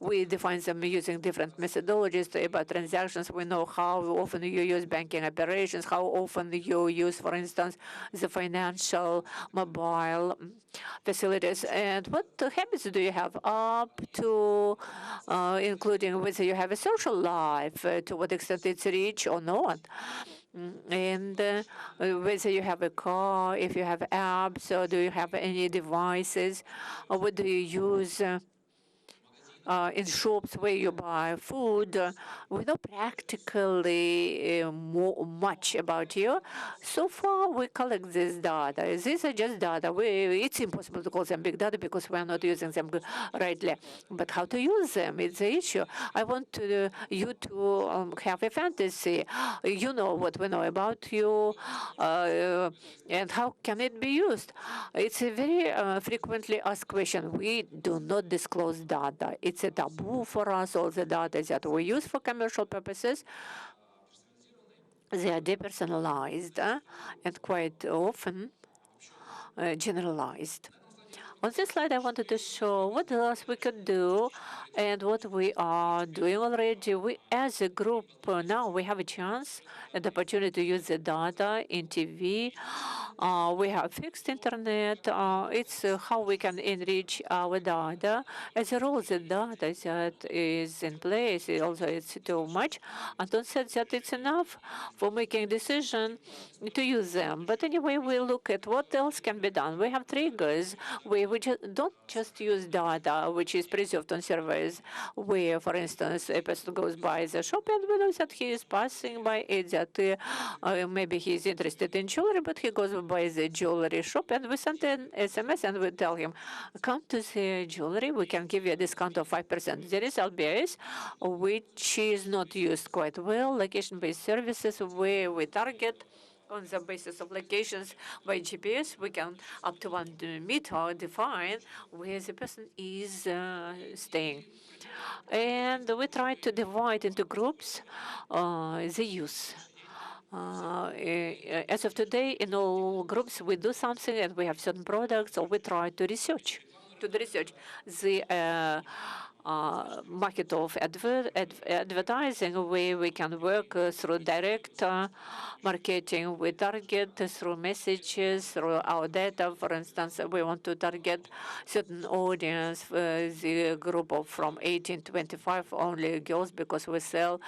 We define them using different methodologies about transactions. We know how often you use banking operations, how often you use, for instance, the financial mobile facilities, and what habits do you have up to, including whether you have a social life, to what extent it's rich or not. And whether you have a car, if you have apps, or do you have any devices, or what do you use in shops where you buy food. We know practically much about you. So far, we collect this data. These are just data. It's impossible to call them big data because we are not using them rightly. But how to use them, it's the issue. I want you to have a fantasy. You know what we know about you, and how can it be used? It's a very frequently asked question. We do not disclose data. It's a taboo for us. All the data that we use for commercial purposes, they are depersonalized and quite often generalized. On this slide, I wanted to show what else we could do and what we are doing already. We, as a group, now we have a chance and the opportunity to use the data in TV. We have fixed internet. It's how we can enrich our data. As a rule, the data that is in place, also it's too much. Anton said that it's enough for making decision to use them. But anyway, we look at what else can be done. We have triggers. We don't just use data, which is preserved on servers, where, for instance, a person goes by the shop and we know that he is passing by it, that maybe he is interested in jewelry, but he goes by the jewelry shop, and we sent an SMS and we tell him, come to the jewelry, we can give you a discount of 5%. There is LBS, which is not used quite well, location-based services, where we target on the basis of locations by GPS. We can up to 1 meter define where the person is staying. And we try to divide into groups the use. As of today, in all groups, we do something and we have certain products, or we try to research. The market of advertising, where we can work through direct marketing. We target through messages, through our data. For instance, we want to target certain audience, the group of from 18 to 25, only girls, because we sell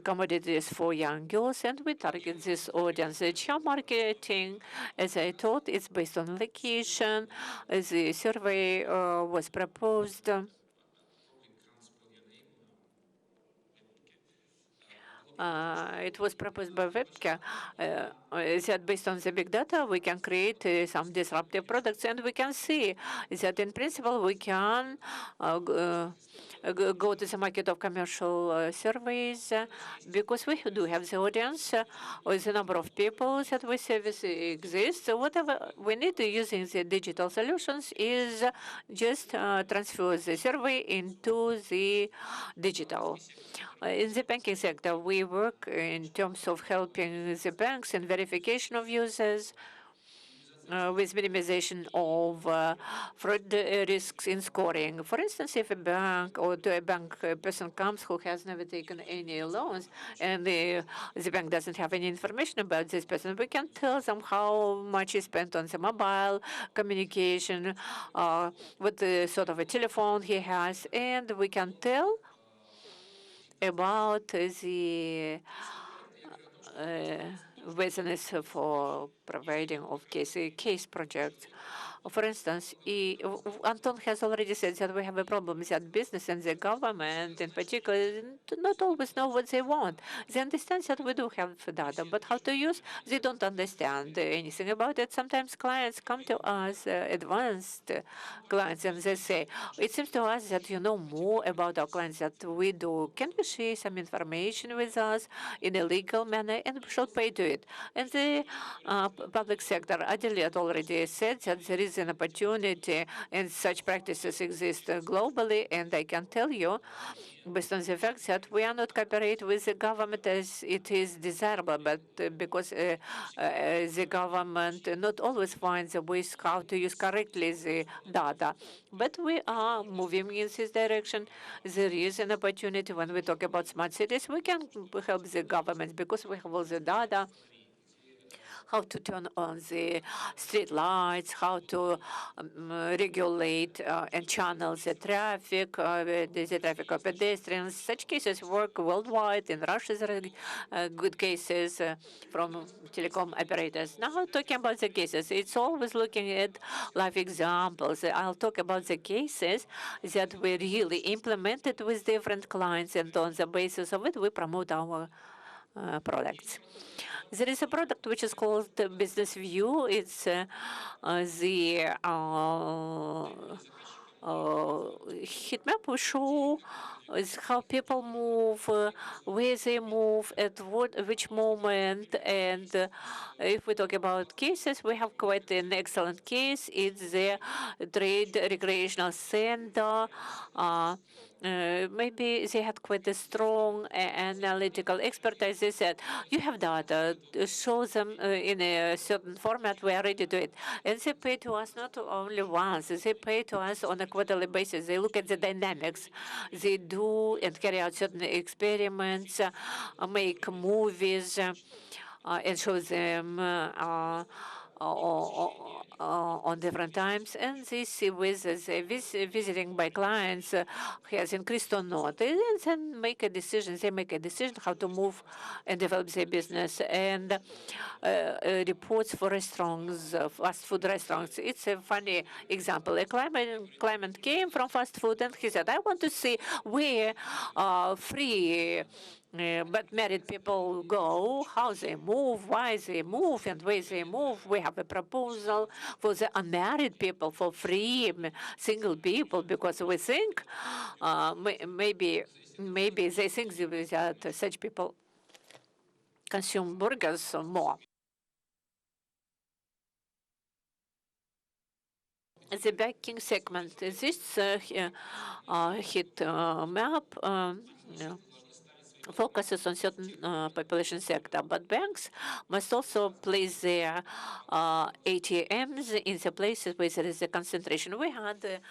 commodities for young girls, and we target this audience. The job marketing, as I told, is based on location. The survey was proposed. It was proposed by Webke that based on the big data, we can create some disruptive products, and we can see that in principle we can go to the market of commercial surveys because we do have the audience with the number of people that we service exists. So whatever we need using the digital solutions is just transfer the survey into the digital. In the banking sector, we work in terms of helping the banks in verification of users, with minimization of fraud risks in scoring. For instance, if a bank or to a bank person comes who has never taken any loans, and the bank doesn't have any information about this person, we can tell them how much is spent on the mobile communication, what sort of a telephone he has, and we can tell about the business for providing of case projects. For instance, Anton has already said that we have a problem that business and the government in particular do not always know what they want. They understand that we do have data, but how to use, they don't understand anything about it. Sometimes clients come to us, advanced clients, and they say, it seems to us that you know more about our clients than we do. Can you share some information with us in a legal manner, and we shall pay to it? And the public sector, Adeliat already said that there is an opportunity, and such practices exist globally. And I can tell you, based on the fact that we are not cooperate with the government as it is desirable, but because the government not always finds a way how to use correctly the data. But we are moving in this direction. There is an opportunity when we talk about smart cities. We can help the government because we have all the data, how to turn on the street lights, how to regulate and channel the traffic of pedestrians. Such cases work worldwide. In Russia, there are good cases from telecom operators. Now, talking about the cases, it's always looking at live examples. I'll talk about the cases that we really implemented with different clients, and on the basis of it, we promote our products. There is a product which is called Business View. It's the heat map will show is how people move, where they move, at which moment. And if we talk about cases, we have quite an excellent case. It's the Trade Recreational Center. Maybe they had quite a strong analytical expertise. They said, you have data, show them in a certain format, we are ready to do it. And they pay to us not only once, they pay to us on a quarterly basis. They look at the dynamics. They do and carry out certain experiments, make movies, and show them on different times, and this with visiting by clients has increased or not. And then make a decision. They make a decision how to move and develop their business. And reports for restaurants, fast food restaurants. It's a funny example. A client came from fast food, and he said, "I want to see where free but married people go, how they move, why they move, and where they move. We have a proposal for the unmarried people for free, single people, because we think maybe they think that such people consume burgers more. The banking segment, this heat map focuses on certain population sector, but banks must also place their ATMs in the places where there is a concentration. We had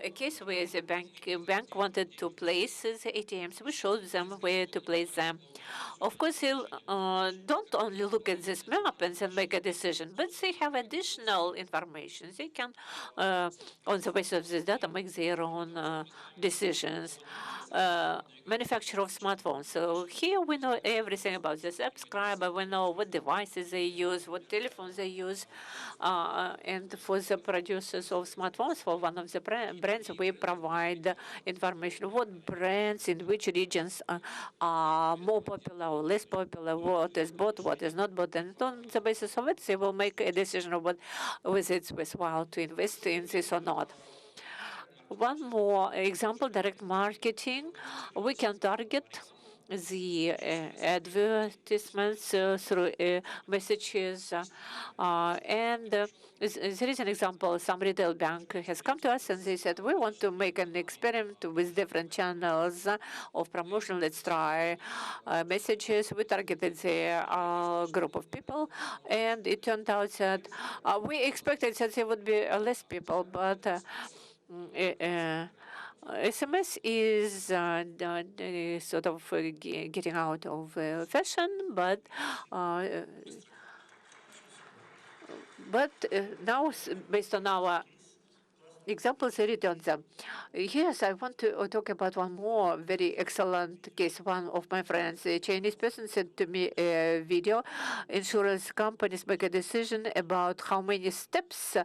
a case where the bank wanted to place the ATMs. We showed them where to place them. Of course, they don't only look at this map and then make a decision, but they have additional information. They can, on the basis of this data, make their own decisions. Manufacturer of smartphones. So here we know everything about the subscriber. We know what devices they use, what telephones they use. And for the producers of smartphones, for one of the brands, we provide information what brands in which regions are more popular or less popular, what is bought, what is not bought. And on the basis of it, they will make a decision of whether it's worthwhile to invest in this or not. One more example, direct marketing. We can target the advertisements through messages. There is an example, some retail bank has come to us and they said, we want to make an experiment with different channels of promotion. Let's try messages. We targeted the group of people, and it turned out that we expected that there would be less people, but SMS is sort of getting out of fashion, but now, based on our examples read on them. Yes, I want to talk about one more very excellent case. One of my friends, a Chinese person, sent to me a video. Insurance companies make a decision about how many steps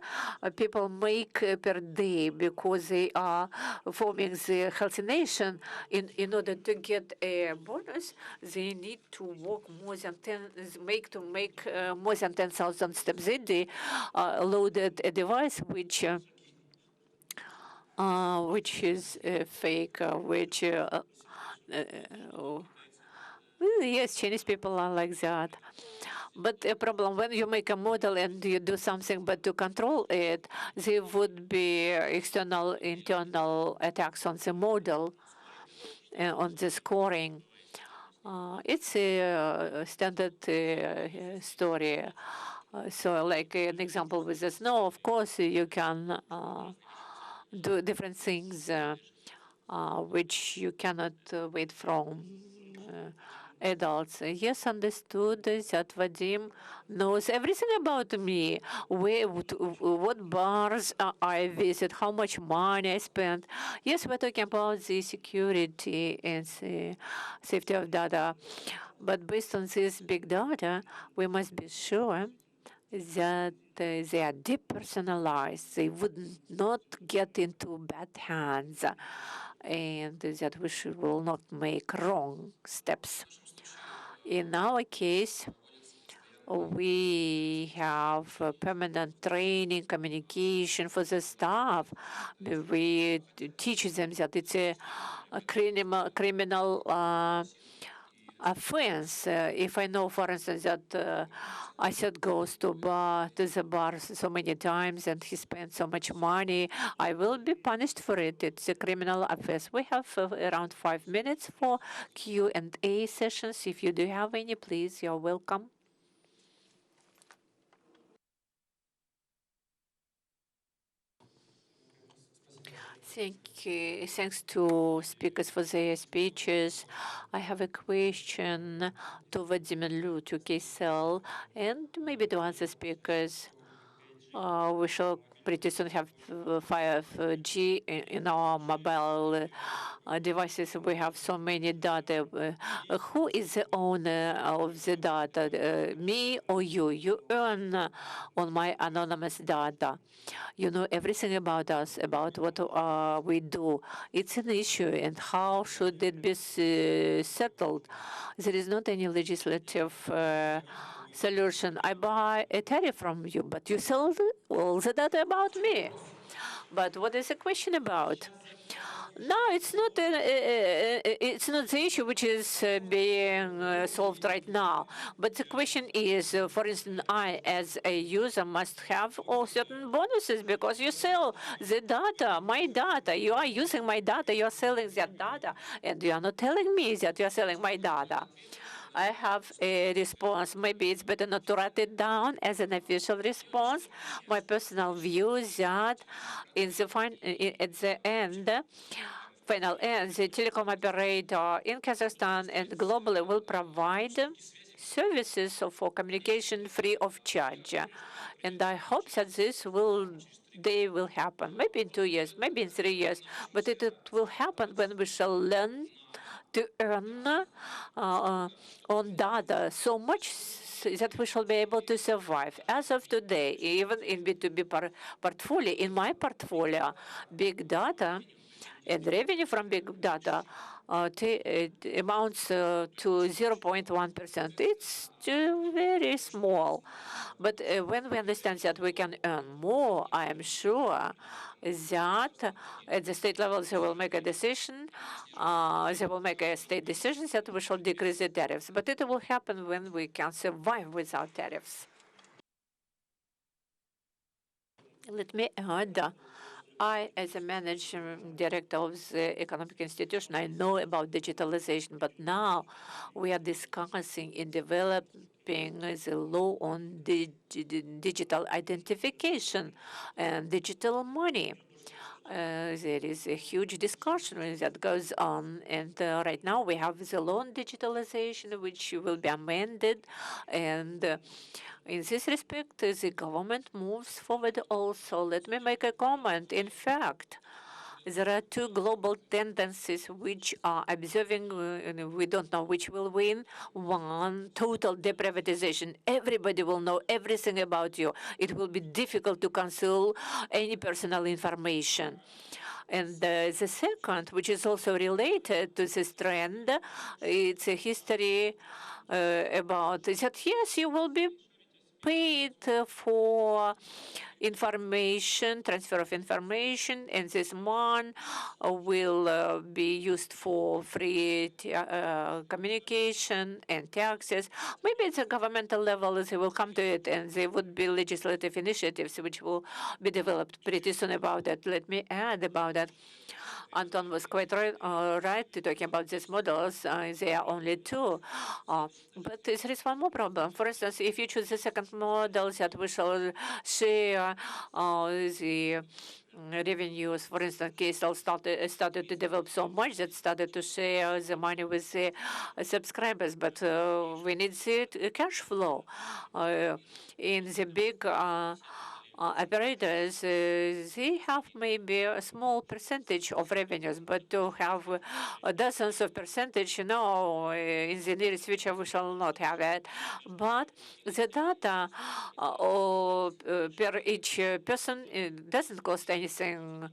people make per day because they are forming the healthy nation. In order to get a bonus, they need to walk more than 10, make more than 10,000 steps a day. Loaded a device which is fake, oh, well, yes, Chinese people are like that. But a problem when you make a model and you do something, but to control it, there would be external, internal attacks on the model, on the scoring. It's a standard story. So, like an example with the snow, of course, you can do different things which you cannot wait from adults. Yes, understood that Vadim knows everything about me, what bars I visit, how much money I spend. Yes, we're talking about the security and the safety of data. But based on this big data, we must be sure that they are depersonalized. They would not get into bad hands, and that will not make wrong steps. In our case, we have permanent training, communication for the staff. We teach them that it's a criminal offense. If I know, for instance, that Asad goes to the bar so many times and he spends so much money, I will be punished for it. It's a criminal offense. We have around 5 minutes for Q&A sessions. If you do have any, please, you're welcome. Thanks to speakers for their speeches. I have a question to Vladimir Lu, to KSL, and maybe to other speakers. We shall pretty soon have 5G in our mobile devices. We have so many data. Who is the owner of the data? Me or you? You earn on my anonymous data. You know everything about us, about what we do. It's an issue, and how should it be settled? There is not any legislative solution. I buy a tariff from you, but you sell all the data about me. But what is the question about? No, it's not the issue which is being solved right now. But the question is, for instance, I as a user must have all certain bonuses because you sell the data, my data. You are using my data, you are selling that data, and you are not telling me that you are selling my data. I have a response. Maybe it's better not to write it down as an official response. My personal view is that at the end, final end, the telecom operator in Kazakhstan and globally will provide services for communication free of charge. And I hope that they will happen, maybe in 2 years, maybe in 3 years, but it will happen when we shall learn to earn on data so much that we shall be able to survive. As of today, even in B2B portfolio, in my portfolio, big data and revenue from big data it amounts to 0.1%. It's very small. But when we understand that we can earn more, I am sure that at the state level they will make a decision, they will make a state decision that we shall decrease the tariffs. But it will happen when we can survive without tariffs. Let me add, I, as a managing director of the economic institution, I know about digitalization, but now we are discussing in developing the law on digital identification and digital money. There is a huge discussion that goes on, and right now we have the law on digitalization, which will be amended, and in this respect, the government moves forward also. Let me make a comment. In fact, there are two global tendencies which are observing, and we don't know which will win. One, total deprivatization. Everybody will know everything about you. It will be difficult to conceal any personal information. And the second, which is also related to this trend, it's a history about that, yes, you will be paid for information, transfer of information, and this one will be used for free communication and taxes. Maybe at the governmental level they will come to it, and there would be legislative initiatives which will be developed pretty soon about that. Let me add about that. Anton was quite right to talking about these models. There are only two. But there is one more problem. For instance, if you choose the second model that we shall share the revenues, for instance, KSL started to develop so much that started to share the money with the subscribers, but we need the cash flow. In the big operators, they have maybe a small percentage of revenues, but to have dozens of percentage, in the nearest future we shall not have it. But the data per each person doesn't cost anything.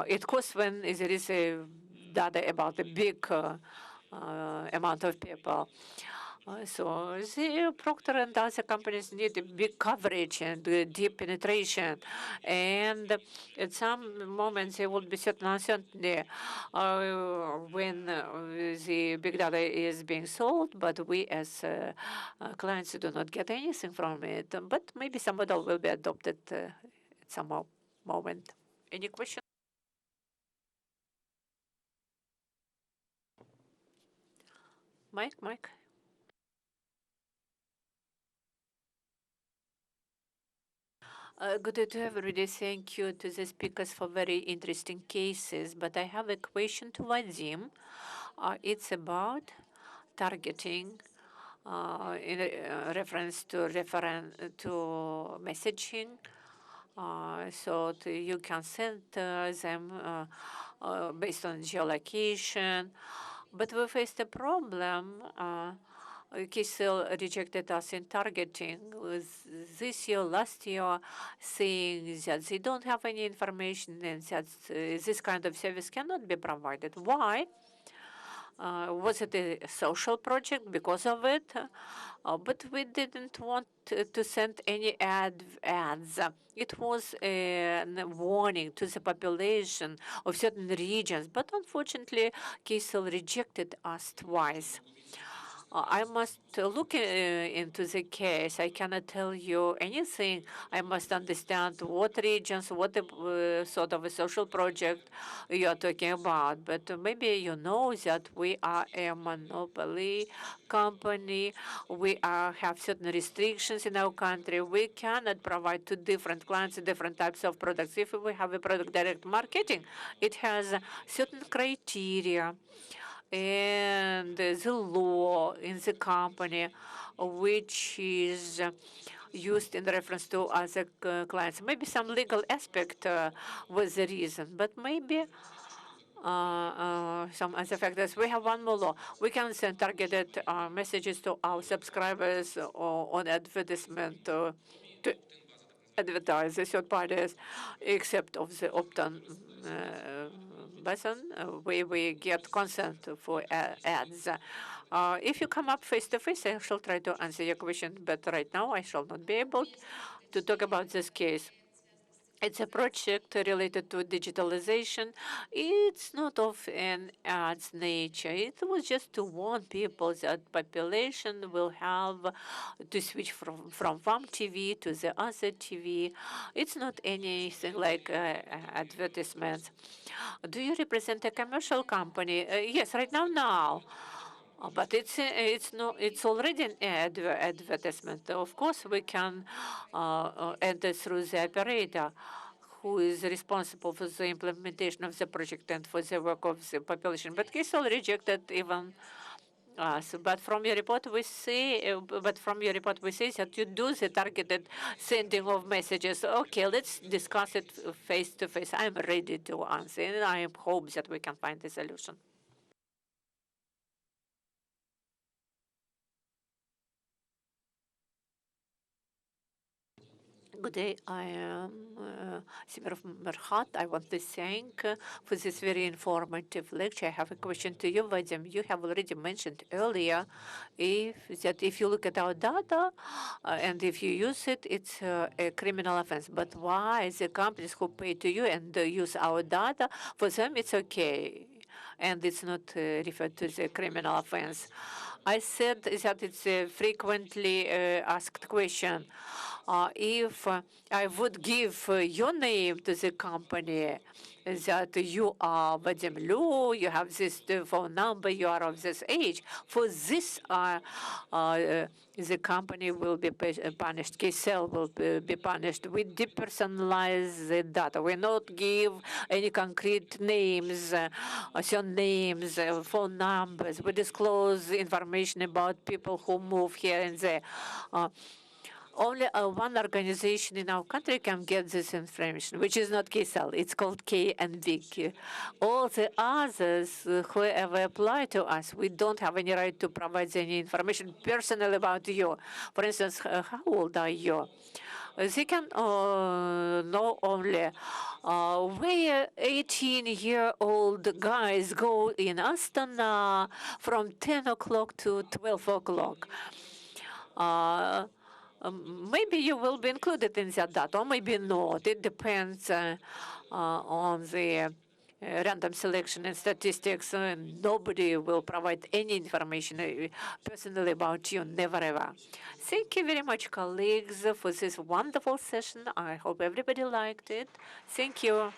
It costs when there is a data about a big amount of people. So the Procter and other companies need a big coverage and deep penetration. And at some moments there will be certain uncertainty when the big data is being sold, but we as clients do not get anything from it. But maybe some model will be adopted at some moment. Any question? Mike? Good day to everybody. Thank you to the speakers for very interesting cases. But I have a question to Vadim. It's about targeting in reference to messaging. so you can send them based on geolocation. But we faced a problem. KCL rejected us in targeting this year, last year, saying that they don't have any information and that this kind of service cannot be provided. Why? Was it a social project because of it? But we didn't want to send any ads. It was a warning to the population of certain regions. But unfortunately, KCL rejected us twice. I must look into the case. I cannot tell you anything. I must understand what regions, what sort of a social project you are talking about. But maybe you know that we are a monopoly company. We have certain restrictions in our country. We cannot provide to different clients different types of products. If we have a product direct marketing, it has certain criteria and the law in the company, which is used in reference to other clients. Maybe some legal aspect was the reason, but maybe some other factors. We have one more law. We can send targeted messages to our subscribers or on advertisement to advertise the third parties, except of the opt-in button, where we get consent for ads. If you come up face to face, I shall try to answer your question, but right now I shall not be able to talk about this case. It's a project related to digitalization. It's not of an ads nature. It was just to warn people that population will have to switch from one TV to the other TV. It's not anything like advertisements. Do you represent a commercial company? Yes, right now. But it's already an advertisement. Of course, we can enter through the operator, who is responsible for the implementation of the project and for the work of the population. But KCL rejected even us. But from your report, we say, that you do the targeted sending of messages. Okay, let's discuss it face to face. I'm ready to answer, and I hope that we can find a solution. Good day. I am Simer Merhat. I want to thank for this very informative lecture. I have a question to you, Vadim. You have already mentioned earlier if you look at our data and if you use it, it's a criminal offense. But why the companies who pay to you and use our data, for them it's okay, and it's not referred to the criminal offense? I said that it's a frequently asked question. If I would give your name to the company, that you are Vadim Lu, you have this phone number, you are of this age, for this the company will be punished, KCL will be punished. We depersonalize the data. We not give any concrete names, surnames, phone numbers. We disclose information about people who move here and there. Only one organization in our country can get this information, which is not KCL. It's called KNVIC. All the others, whoever apply to us, we don't have any right to provide any information personally about you. For instance, how old are you? They can know only where 18-year-old guys go in Astana from 10 o'clock to 12 o'clock. Maybe you will be included in that data, or maybe not. It depends on the random selection and statistics. Nobody will provide any information personally about you, never ever. Thank you very much, colleagues, for this wonderful session. I hope everybody liked it. Thank you.